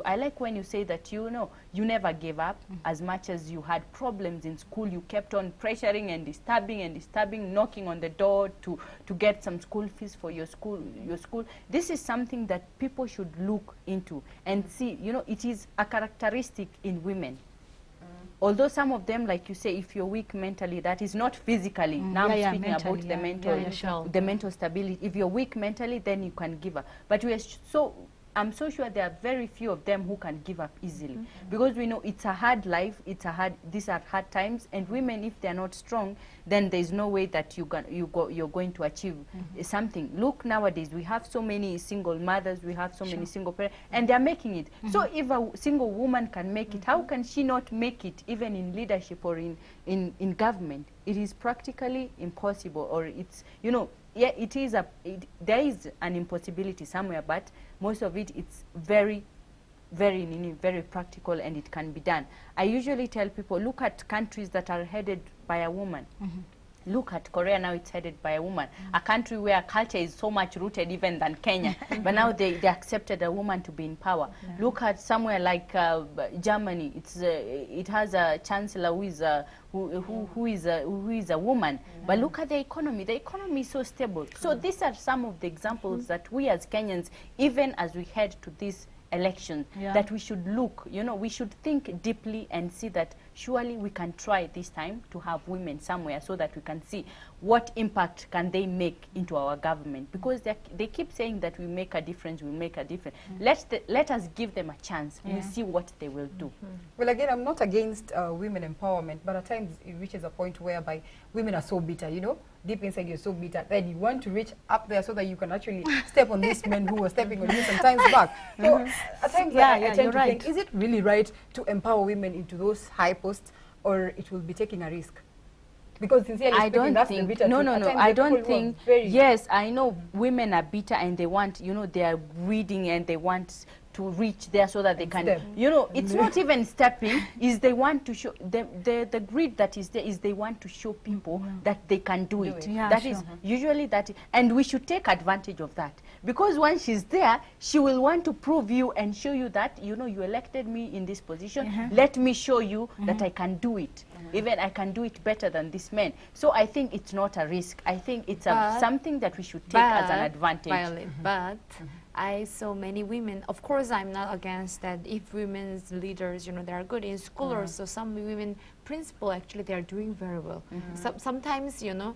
I like when you say that, you know, you never gave up. As much as you had problems in school, you kept on pressuring and disturbing, knocking on the door to get some school fees for your school. This is something that people should look into and see. You know, it is a characteristic in women. Although some of them, like you say, if you're weak mentally, that is not physically. Now I'm speaking about the mental, the mental stability. If you're weak mentally, then you can give up. But I'm so sure there are very few of them who can give up easily, because we know it's a hard life. These are hard times, and women, if they're not strong, then there's no way that you're going to achieve something. Look, nowadays we have so many single mothers, we have so many single parents, and they're making it. So if a single woman can make it, how can she not make it even in leadership or in government? It is practically impossible, or it's, you know, yeah, there is an impossibility somewhere, but most of it's very practical, and it can be done. I usually tell people, look at countries that are headed by a woman. Look at Korea now, it's headed by a woman. A country where culture is so much rooted even than Kenya. But now they accepted a woman to be in power. Look at somewhere like Germany. It has a chancellor who is a woman. But look at the economy. The economy is so stable. So these are some of the examples that we as Kenyans, even as we head to this election, that we should look, you know, we should think deeply and see that surely we can try this time to have women somewhere, so that we can see what impact can they make into our government, because they keep saying that we make a difference, we make a difference. Let us give them a chance. We'll see what they will do. Well, again, I'm not against women empowerment, but at times it reaches a point whereby women are so bitter, you know, deep inside you're so bitter that you want to reach up there so that you can actually step on these men who were stepping on you sometimes back. So at times I tend to think, is it really right to empower women into those high posts, or it will be taking a risk? Because sincerely speaking, that's the bitter no, truth. I don't think, yes, I know women are bitter and they want, you know, they are reading and they want to reach there so that they can, you know, it's not even stepping, is they want to show, the greed that is there is they want to show people that they can do it. That is usually that, and we should take advantage of that. Because once she's there, she will want to prove you and show you that, you know, you elected me in this position, let me show you that I can do it. Even I can do it better than this man. So I think it's not a risk. I think it's something that we should take as an advantage. Violet, but I saw many women, of course I'm not against that, if women's leaders, you know, they are good in school or so, some women principal actually they are doing very well. Sometimes, you know,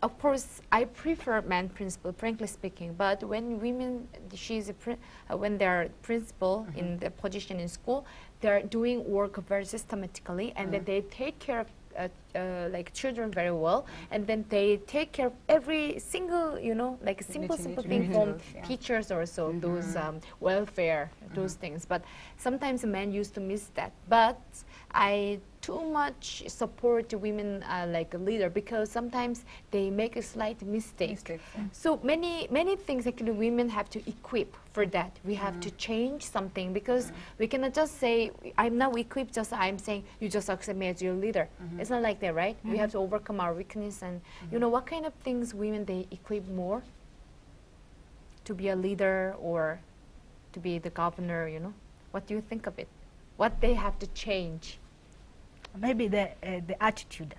of course, I prefer man principal, frankly speaking. But when women, when they're principal in the position in school, they're doing work very systematically, and then they take care of like children very well, and then they take care of every single, you know, like simple thing from teachers or so, those welfare, those things. But sometimes men used to miss that. But I too much support women like a leader, because sometimes they make a slight mistake. So many things actually women have to equip for that. We have to change something, because we cannot just say, I'm now equipped, just I'm saying you just accept me as your leader. It's not like that, right? We have to overcome our weakness. And you know, what kind of things women they equip more to be a leader or to be the governor, you know? What do you think of it? What they have to change? Maybe the attitude.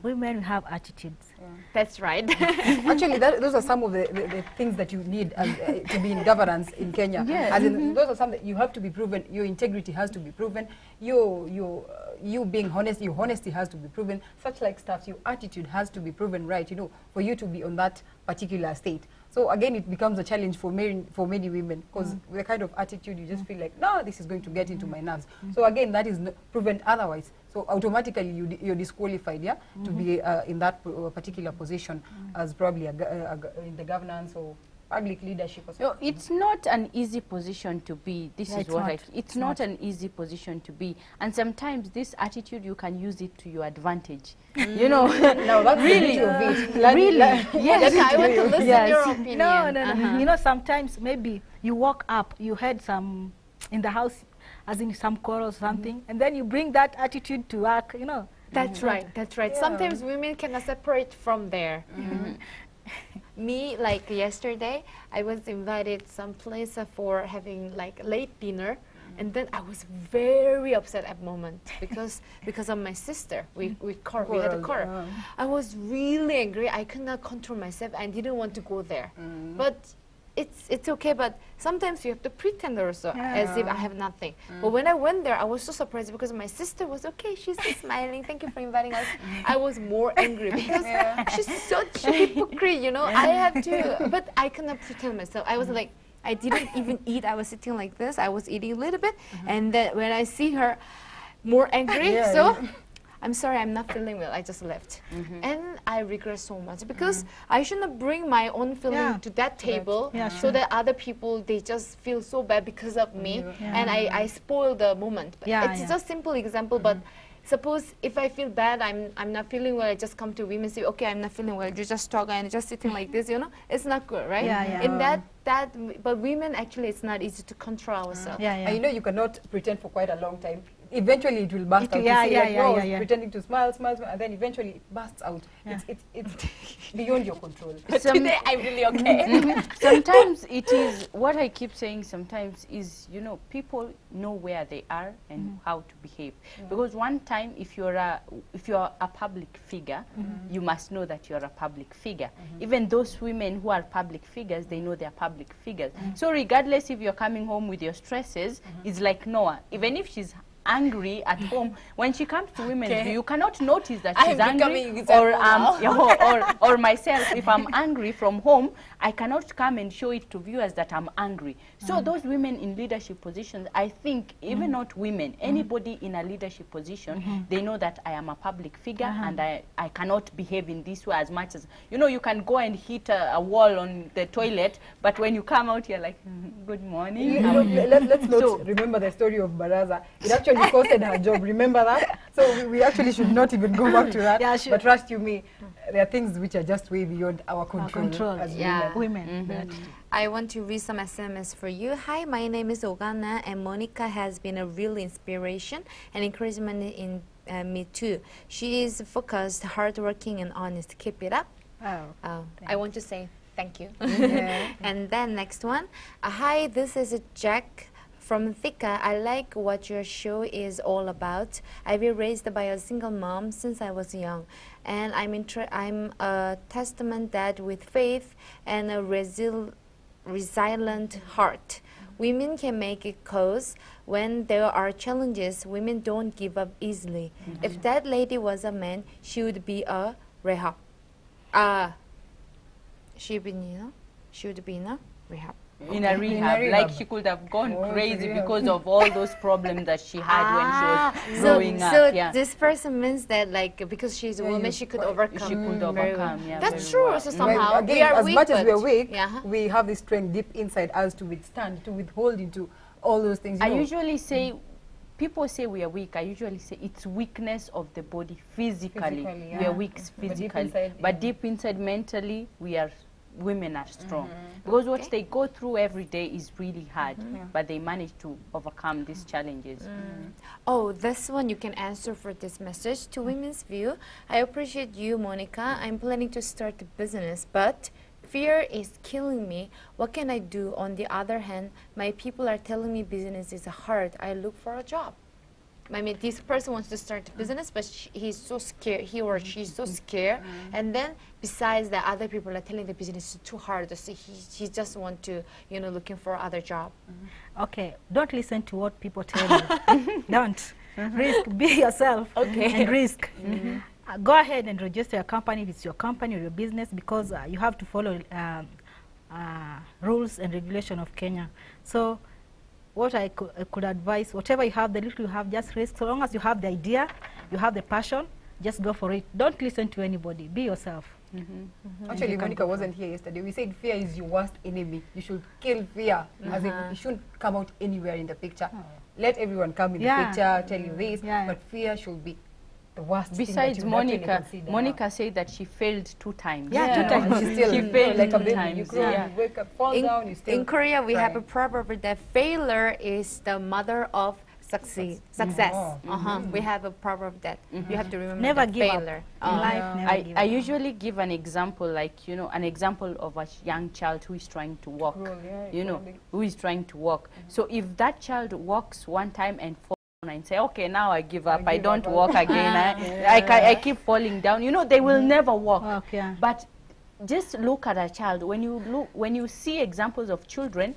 Women have attitudes. That's right. Actually, those are some of the things that you need to be in governance in Kenya. Yes. As in, those are some that you have to be proven. Your integrity has to be proven. You being honest, your honesty has to be proven. Such like stuff, your attitude has to be proven, right? You know, for you to be on that particular state. So again, it becomes a challenge for many women, because the kind of attitude you just feel like, no, this is going to get into my nerves. So again, that is proven otherwise. So automatically you're disqualified, yeah, to be in that particular position as probably in the governance or public leadership or something. No, it's not an easy position to be. This is what it's not an easy position to be. And sometimes this attitude, you can use it to your advantage. You know, No, that's really, the beauty of it. really. Yes, I want to listen Yes. your opinion. No. You know, sometimes maybe you walk up, you had some in the house, as in some quarrel or something, and then you bring that attitude to work, you know. That's right, that's right. Yeah. Sometimes women cannot separate from there. Me, like yesterday, I was invited someplace for having like late dinner, and then I was very upset at the moment because of my sister. We had a quarrel. I was really angry. I could not control myself. I didn't want to go there, but it's okay. But sometimes you have to pretend also as if I have nothing. But when I went there, I was so surprised because my sister was okay. She's smiling. Thank you for inviting us. I was more angry because she's such a hypocrite. You know, I had to, but I cannot pretend myself. I was like, I didn't even eat. I was sitting like this. I was eating a little bit, and then when I see her more angry, so. I'm sorry, I'm not feeling well. I just left. And I regret so much because I shouldn't bring my own feeling to that table so that other people, they just feel so bad because of me. And I spoil the moment. But it's just a simple example, but suppose if I feel bad, I'm not feeling well, I just come to women and say, okay, I'm not feeling well. You just talk and just sitting like this, you know? It's not good, right? In but women, actually, it's not easy to control ourselves. And you know, you cannot pretend for quite a long time. Eventually it will burst out. Pretending to smile, and then eventually it bursts out. It's beyond your control. But today I'm really okay. Sometimes it is, what I keep saying sometimes is, you know, people know where they are and how to behave. Because one time, if you're a public figure, you must know that you're a public figure. Even those women who are public figures, they know they're public figures. So regardless if you're coming home with your stresses, it's like Noah. Even if she's angry at home, when she comes to women's view, you cannot notice that she's angry, or myself, if I'm angry from home, I cannot come and show it to viewers that I'm angry. So those women in leadership positions, I think, even not women, anybody in a leadership position, they know that I am a public figure and I cannot behave in this way as much as, you know, you can go and hit a wall on the toilet, but when you come out, you're like, good morning. Let's not remember the story of Baraza. It actually costed her job, remember that? So we actually should not even go back to that. But trust you me, there are things which are just way beyond our control as women. I want to read some SMS for you. Hi, my name is Ogana, and Monica has been a real inspiration and encouragement in me too. She is focused, hardworking, and honest. Keep it up. I want to say thank you. And then next one. Hi, this is Jack from Thika. I like what your show is all about. I've been raised by a single mom since I was young, and I'm a testament that with faith and a resilient heart, women can make it, cause when there are challenges, women don't give up easily. If that lady was a man, she would be a Rahab. Should be in a rehab. In a rehab, like she could have gone crazy because of all those problems that she had when she was growing up. So this person means that, like, because she's a woman, she could overcome. She could overcome. Yeah, that's true. So somehow again, we are as weak, much as we are but- weak, Yeah. we have this strength deep inside us to withstand, to withhold into all those things. You I know. usually say, people say we are weak. I usually say it's weakness of the body physically. Physically, We yeah. are weak physically, But but deep inside, deep inside mentally, women are strong. Because what they go through every day is really hard, but they manage to overcome these challenges. Oh, this one you can answer for this message. To Women's View, I appreciate you, Monica. I'm planning to start a business, but fear is killing me. What can I do? On the other hand, my people are telling me business is hard. I look for a job. I mean, this person wants to start a business, but he's so scared, he or she's so scared. And then, besides that, other people are telling the business is too hard. So he just want to, you know, looking for other job. Okay, don't listen to what people tell you. Don't. Risk, be yourself and risk. Go ahead and register your company if it's your company or your business, because you have to follow rules and regulation of Kenya. So what I could advise, whatever you have, the little you have, just risk. So long as you have the idea, you have the passion, just go for it. Don't listen to anybody. Be yourself. Actually, Monica wasn't here yesterday. We said fear is your worst enemy. You should kill fear. As in, it shouldn't come out anywhere in the picture. Let everyone come in the picture, tell you this, but fear should be the worst Besides thing that you would actually consider. Monica said that she failed 2 times. Yeah, 2 times. She still She failed like a 2 baby. times. You grow, you wake up, fall down, you still In Korea, we have a try. proverb that failure is the mother of success. We have a proverb that you have to remember. Never that give up. failure. In life, never give I up. usually give an example, like, you know, an example of a young child who is trying to walk, you know, who is trying to walk. So if that child walks one time and falls down and say, okay, now I give up, I don't walk again, I keep falling down, you know, they will never walk. But just look at a child. When you see examples of children,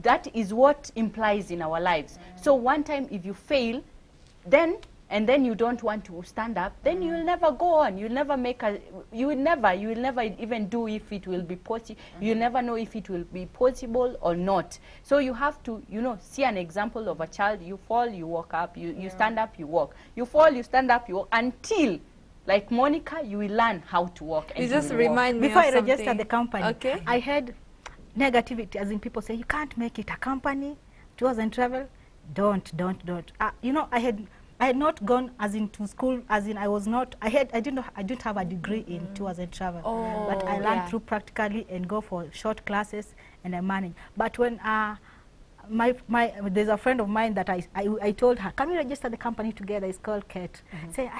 that is what implies in our lives. So one time if you fail, then you don't want to stand up, then you will never go on. You'll never make a, you will never even do if it will be possible. You'll never know if it will be possible or not. So you have to, you know, see an example of a child. You fall, you walk up, you stand up, you walk. You fall, you stand up, you walk, until, like Monica, you will learn how to walk. And You just will walk. remind me Before of I registered something. the company, Okay. I had negativity, as in people say, you can't make it a company, tours and travel. Don't. You know, I had not gone as into school, as in I didn't have a degree in tours and travel. But I learned through practically and go for short classes, and I managed. But when there's a friend of mine that I told her, can we register the company together? It's called Kate. Say,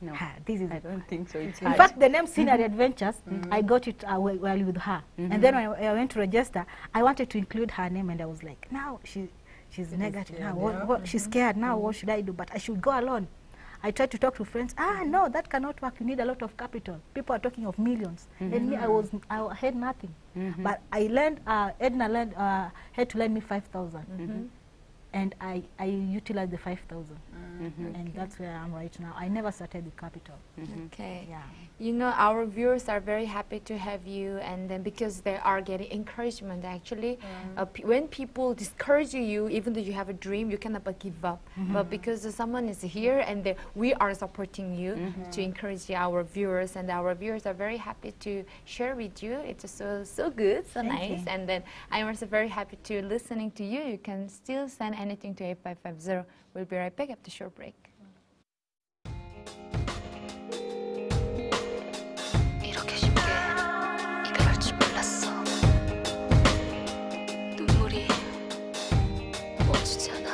No, this is I don't think so. It's in hard. fact, the name Scenery Adventures, I got it while with her. And then when I went to register, I wanted to include her name, and I was like, now she's negative. scared, Now, she's scared. Now, what should I do? But I should go alone. I tried to talk to friends. No, that cannot work. You need a lot of capital. People are talking of millions. And me, I had nothing. But I learned, Edna had to lend me 5,000. And I utilized the 5,000. And that's where I am right now. I never started with capital. Okay. Yeah. You know, our viewers are very happy to have you, and then because they are getting encouragement, actually. When people discourage you, even though you have a dream, you cannot but give up. But because someone is here, and we are supporting you to encourage our viewers, and our viewers are very happy to share with you. It's so good, so Thank nice. you. And then I'm also very happy to listening to you. You can still send anything to 8550. We'll be right back after short break. 이렇게 쉽게 이별할 줄 몰랐어. 눈물이 멈추지 않아.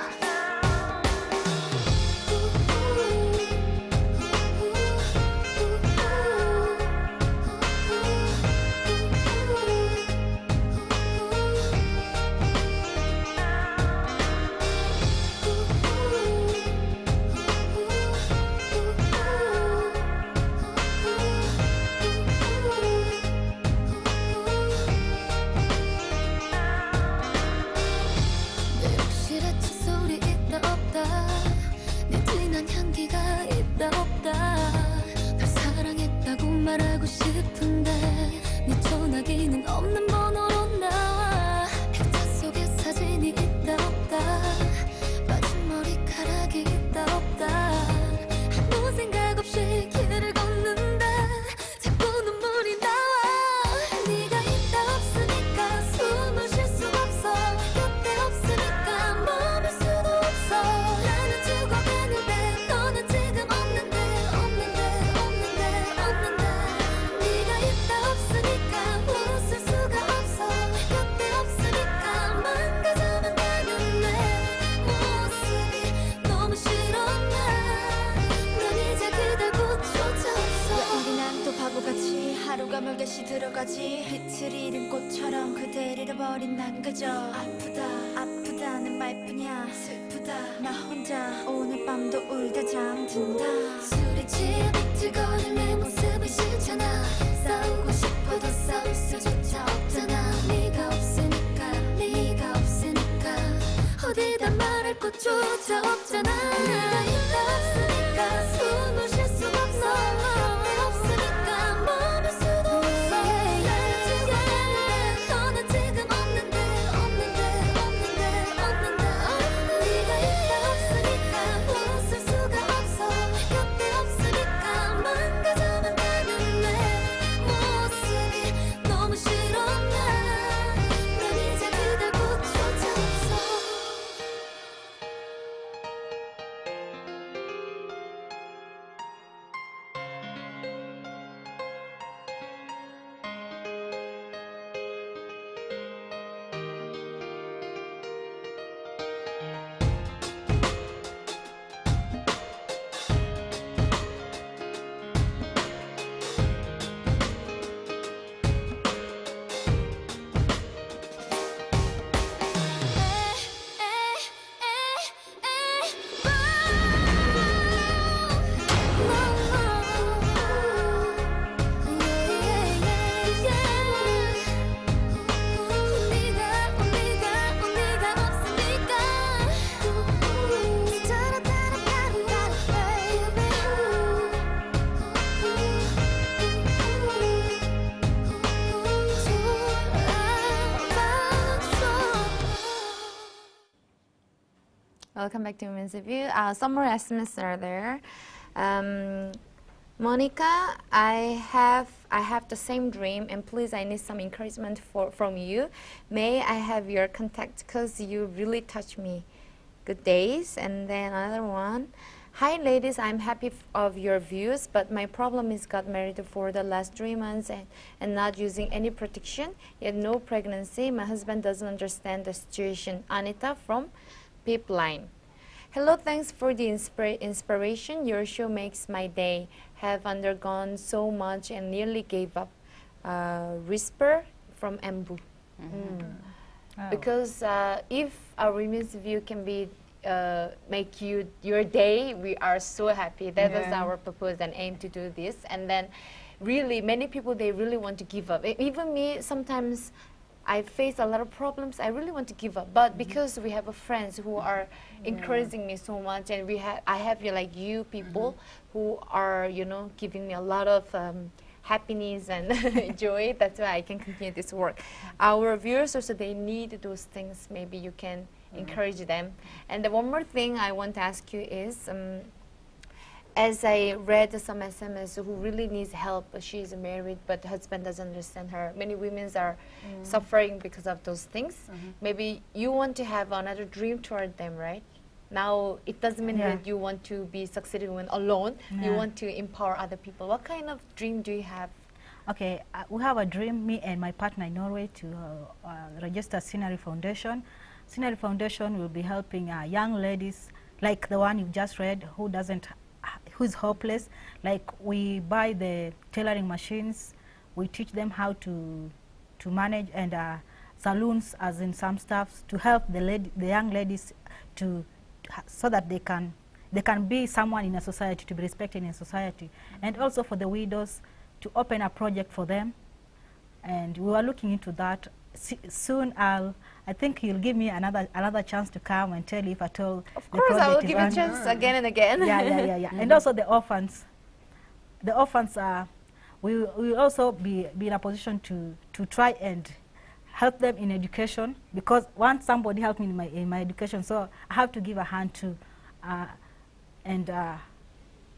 끝까지 빛을 잃은 꽃처럼 그댈 잃어버린 난 그저 아프다 아프다는 말뿐이야 슬프다 나 혼자 오늘 밤도 울다 잠든다 술에 취해 비틀거릴 내 모습이 싫잖아 싸우고 싶어도 싸울 수조차 없잖아 네가 없으니까 네가 없으니까 어디다 말할 곳조차 없잖아 네가 있다 없으니까 숨을 쉴 수 없어 곁에 없으니까 머물 수도 없어 너는 지금 없는데 네가 있다 없으니까 웃을 수가 없어 곁에 없으니까 망가져만 가는 내 모습이 너무 싫어 난 이제 그댈 곳조차 없어 Welcome back to Women's Review. Some more estimates are there. Monica, I have the same dream, and please, I need some encouragement from you. May I have your contact, because you really touch me. Good days. And then another one. Hi ladies, I'm happy of your views, but my problem is got married for the last 3 months and not using any protection, yet no pregnancy. My husband doesn't understand the situation. Anita from Pipline. Hello, thanks for the inspiration. Your show makes my day. Have undergone so much and nearly gave up. Whisper from Embu. Because if our women's view can be make you your day, we are so happy. That is our purpose and aim to do this. And then really many people, they really want to give up. Even me, sometimes I face a lot of problems. I really want to give up, but because we have friends who are encouraging me so much, and I have like you people who are, you know, giving me a lot of happiness and joy. That's why I can continue this work. Our viewers also, they need those things. Maybe you can encourage them. And the one more thing I want to ask you is, as I read some SMS who really needs help, she is married but husband doesn't understand her. Many women are suffering because of those things. Maybe you want to have another dream toward them, right? Now it doesn't mean that you want to be succeeding when alone. You want to empower other people. What kind of dream do you have? Okay, we have a dream, me and my partner in Norway, to register Scenery Foundation. Scenery Foundation will be helping young ladies like the one you've just read, who's hopeless. Like, we buy the tailoring machines, we teach them how to manage, and saloons, as in some stuff, to help the young ladies so that they can be someone in a society, to be respected in society. And also for the widows, to open a project for them. And we are looking into that. Soon I think you'll give me another chance to come and tell you if at all. Of course, I will give you a chance again and again. Yeah. And also the orphans. The orphans we will also be in a position to try and help them in education, because once somebody helped me in my education, so I have to give a hand to. And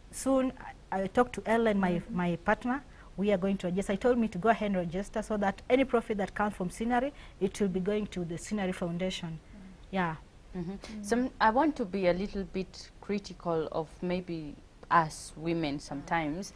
soon I talked to Ellen, my partner. We are going to register. He told me to go ahead and register, so that any profit that comes from Scenery, it will be going to the Scenery Foundation. Yeah. So I want to be a little bit critical of maybe us women sometimes,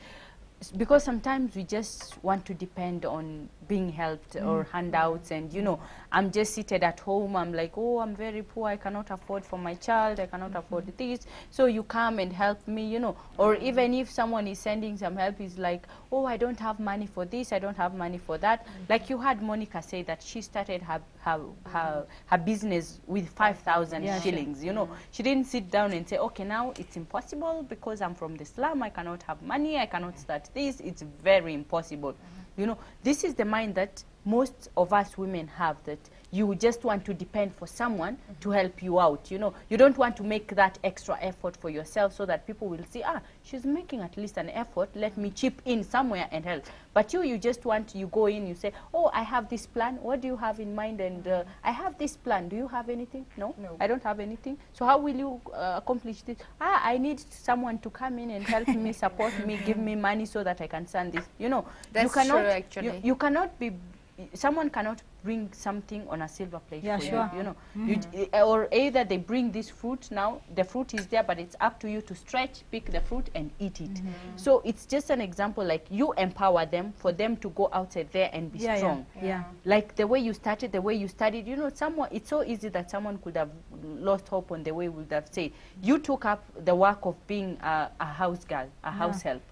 because sometimes we just want to depend on being helped or handouts, and you know, I'm just seated at home, I'm like, oh, I'm very poor, I cannot afford for my child, I cannot afford this, so you come and help me, you know. Or even if someone is sending some help, is like, oh, I don't have money for this, I don't have money for that. Like you had Monica say that she started her business with 5,000 shillings, you know. She didn't sit down and say, okay, now it's impossible because I'm from the slum, I cannot have money, I cannot start this, it's very impossible. You know, this is the mind that most of us women have, that you just want to depend for someone to help you out, you know. You don't want to make that extra effort for yourself so that people will see, ah, she's making at least an effort, let me chip in somewhere and help. But you just want, you go in, you say, oh, I have this plan, what do you have in mind? And I have this plan, do you have anything? No, I don't have anything. So how will you accomplish this? Ah, I need someone to come in and help me, support me, give me money so that I can send this. You know, that's you cannot, true, actually. you cannot be, someone cannot bring something on a silver plate for you, you know. Or either they bring this fruit now, the fruit is there, but it's up to you to stretch, pick the fruit and eat it. So it's just an example, like you empower them for them to go outside there and be strong. Like the way you started, the way you studied, you know, someone, it's so easy that someone could have lost hope on the way, would have said. You took up the work of being a house girl, a house help.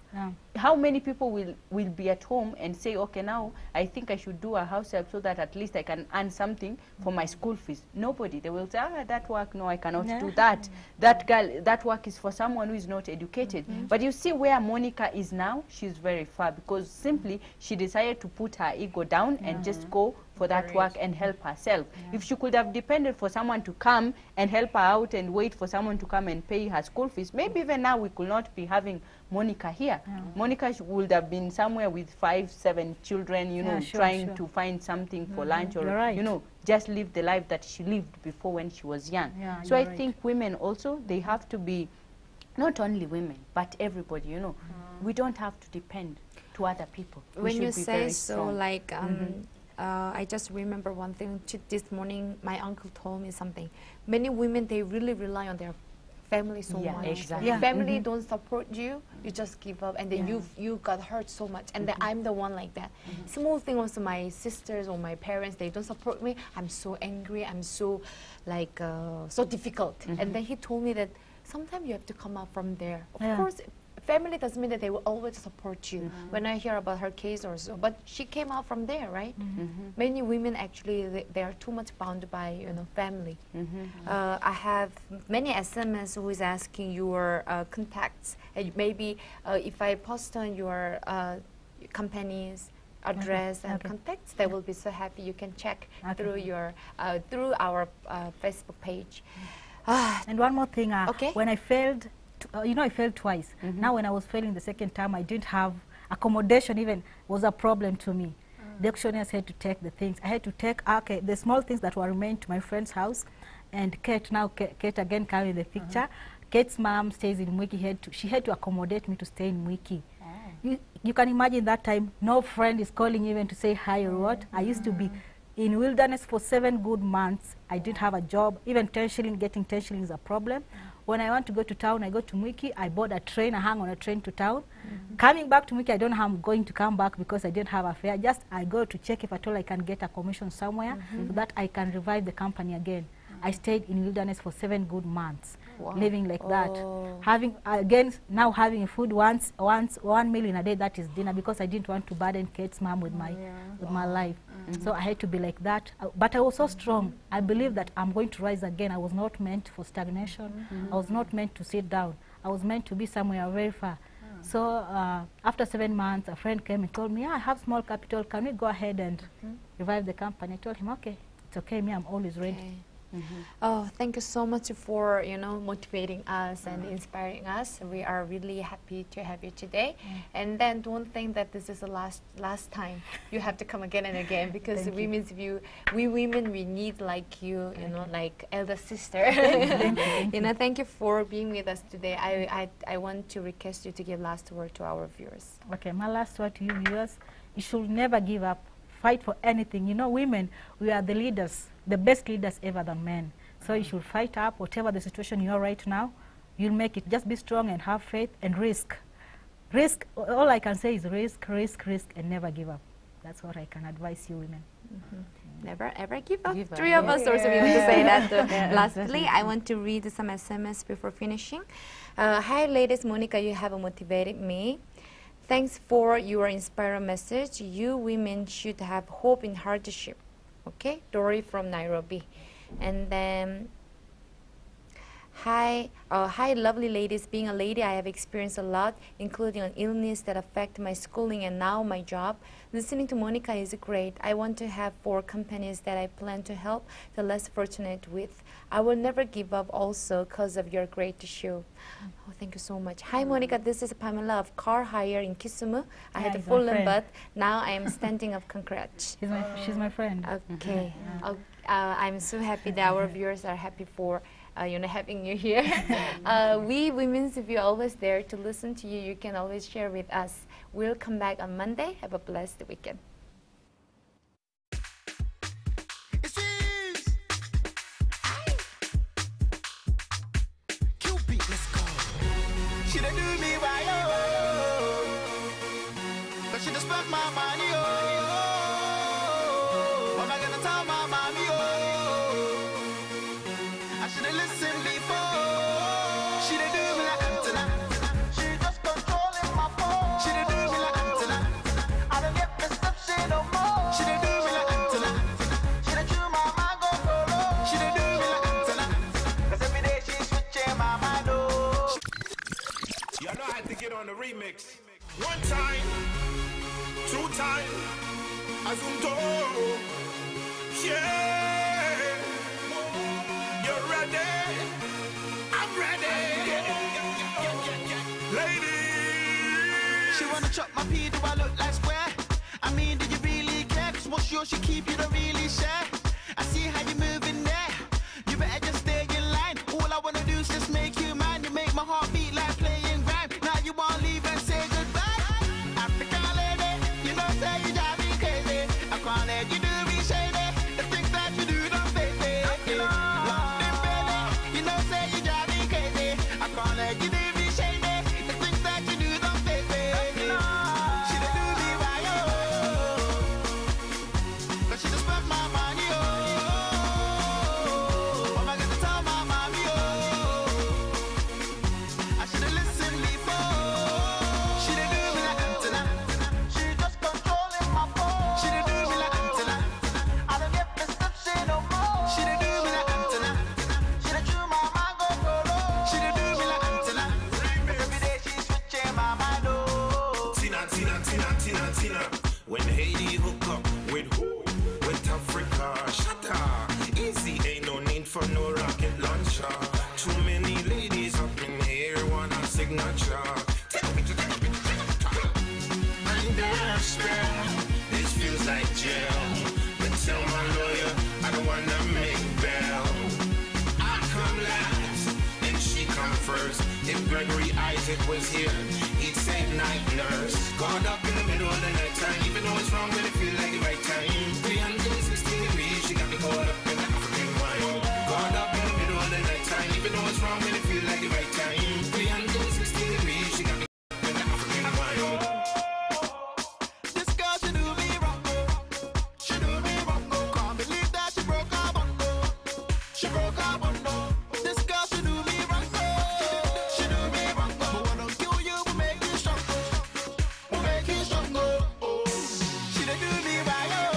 How many people will be at home and say, okay, now I think I should do a house help so that at least I can earn something for my school fees? Nobody. They will say, ah, that work, no, I cannot do that. That girl, that work is for someone who is not educated. But you see where Monica is now, she's very far, because simply she decided to put her ego down and just go for that work and help herself. If she could have depended for someone to come and help her out and wait for someone to come and pay her school fees, maybe even now we could not be having Monica here. Monica would have been somewhere with 5, 7 children, you know, trying to find something for lunch, or, you know, just live the life that she lived before when she was young. So I think women also, they have to be, not only women, but everybody, you know. We don't have to depend to other people. When you say so, like, I just remember one thing. This morning, my uncle told me something. Many women, they really rely on their family so much. Exactly. If family don't support you, you just give up, and then you got hurt so much. And then I'm the one like that. Small thing also, my sisters or my parents, they don't support me. I'm so angry. I'm so like so difficult. And then he told me that sometimes you have to come out from there. Of course, family doesn't mean that they will always support you. When I hear about her case or so, but she came out from there, right? Many women actually, they are too much bound by, you know, family. I have many SMS who is asking your contacts, and maybe if I post on your company's address and contacts, they will be so happy. You can check through your through our Facebook page. And one more thing, when I failed, you know, I failed twice. Now when I was failing the second time, I didn't have accommodation, even was a problem to me. The auctioneers had to take the things. I had to take the small things that were remained to my friend's house. And Kate, now Kate again came in the picture. Kate's mom stays in Mwiki. She had to accommodate me to stay in Mwiki. You can imagine that time, no friend is calling even to say hi or what. I used to be in wilderness for 7 good months. I didn't have a job. Even 10 shilling, getting 10 shillings is a problem. When I want to go to town, I go to Mwiki. I bought a train. I hang on a train to town. Coming back to Mwiki, I don't know how I'm going to come back because I didn't have a fare. Just I go to check if at all I can get a commission somewhere so that I can revive the company again. I stayed in wilderness for 7 good months, living like that. Having again now having food once 1 meal in a day, that is dinner, because I didn't want to burden Kate's mom with my life. So I had to be like that. But I was so strong. I believe that I'm going to rise again. I was not meant for stagnation. I was not meant to sit down. I was meant to be somewhere very far. So after 7 months, a friend came and told me, I have small capital. Can we go ahead and revive the company? I told him, okay, it's okay. Me, I'm always ready. Oh, thank you so much for, you know, motivating us and inspiring us. We are really happy to have you today. And then don't think that this is the last time. You have to come again and again, because women's view, we women, we need like you, you know, like elder sister. You know, thank you for being with us today. I want to request you to give last word to our viewers. Okay, my last word to you viewers, you should never give up. Fight for anything. You know, women, we are the leaders, the best leaders ever than men. So you should fight up, whatever the situation you are right now, you'll make it. Just be strong and have faith and risk. Risk, all I can say is risk, risk, risk, and never give up. That's what I can advise you women. Never ever give up. 3 of us also want to say that. Lastly, I want to read some SMS before finishing. Hi ladies, Monica, you have motivated me. Thanks for your inspiring message. You women should have hope in hardship. Okay, Dory from Nairobi. And then, hi, lovely ladies. Being a lady, I have experienced a lot, including an illness that affected my schooling and now my job. Listening to Monica is great. I want to have 4 companies that I plan to help the less fortunate with. I will never give up also because of your great show. Oh, thank you so much. Hi, Monica. This is Pamela of Car Hire in Kisumu. I had fallen, but now I am standing up. Congrats. She's my friend. Okay. I'm so happy that our viewers are happy for having you here. We women's, if you're always there to listen to you, you can always share with us. We'll come back on Monday. Have a blessed weekend. She done do me right, oh, but she just spent my money, oh. What am I gonna tell my mommy, oh? I should've listened before. She done do me like antenna. She just controlling my phone. She done do me like antenna. I don't get perception no more. She done do me like antenna. She done chew my mind go low. She done do me like antenna. 'Cause every day she's switching my mind, oh. Y'all know I had to get on the remix. 1 time, 2 time, Azunto. Yeah, you're ready. I'm ready. Ladies, she wanna chop my pee, do I look like square? I mean, do you really care? 'Cause what's yours she keep, you don't really share. I see how you moving there. You better just stay in line. All I wanna do is just make you mine. You make my heart beat like playing rhyme. Now you wanna leave and say goodbye. African lady, you know say you drive me crazy. I can't let you do me shady. The things that you do don't face me. London baby, you know say you drive me crazy. I can't let you do me shady. The things that you do don't face me. She done do me right, oh, but she just spent my money, oh. What am I gonna tell my mommy, oh? I should've listened before. She done do me like antenna. She just controlling my phone. She done do me like antenna. I don't get perception no more. She done do me like antenna. She done chew my mind go low. She done do me like antenna. 'Cause every day she's switching my mind, oh. Tina, Tina, Tina, Tina, Tina. When Haiti hook up with who? With Africa. Shut up. Easy, ain't no need for no rocket launcher. Too many ladies up in here want a signature. Take a picture, take a picture, take a picture. Under spell, this feels like jail. But tell my lawyer I don't wanna make bail. I come last and she come first. If Gregory Isaac was here, he'd say night nurse. Caught up in the middle of the night time, even though it's wrong, but it feel like the right time. 360 degrees, she got me caught up in the African wine. Caught up in the middle of the night time, even though it's wrong, but it feel like the right time. 360 degrees, she got me caught up in the African wine. This girl, she do me wrong, oh. She do me wrong, oh. Can't believe that she broke her bond, oh. She broke her bond, oh. This girl, she do me wrong, oh. She do me wrong, oh. But when I kill you, we'll make you strong, oh. We'll make you strong, oh. She done do me right, oh.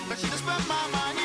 But she just spent my money,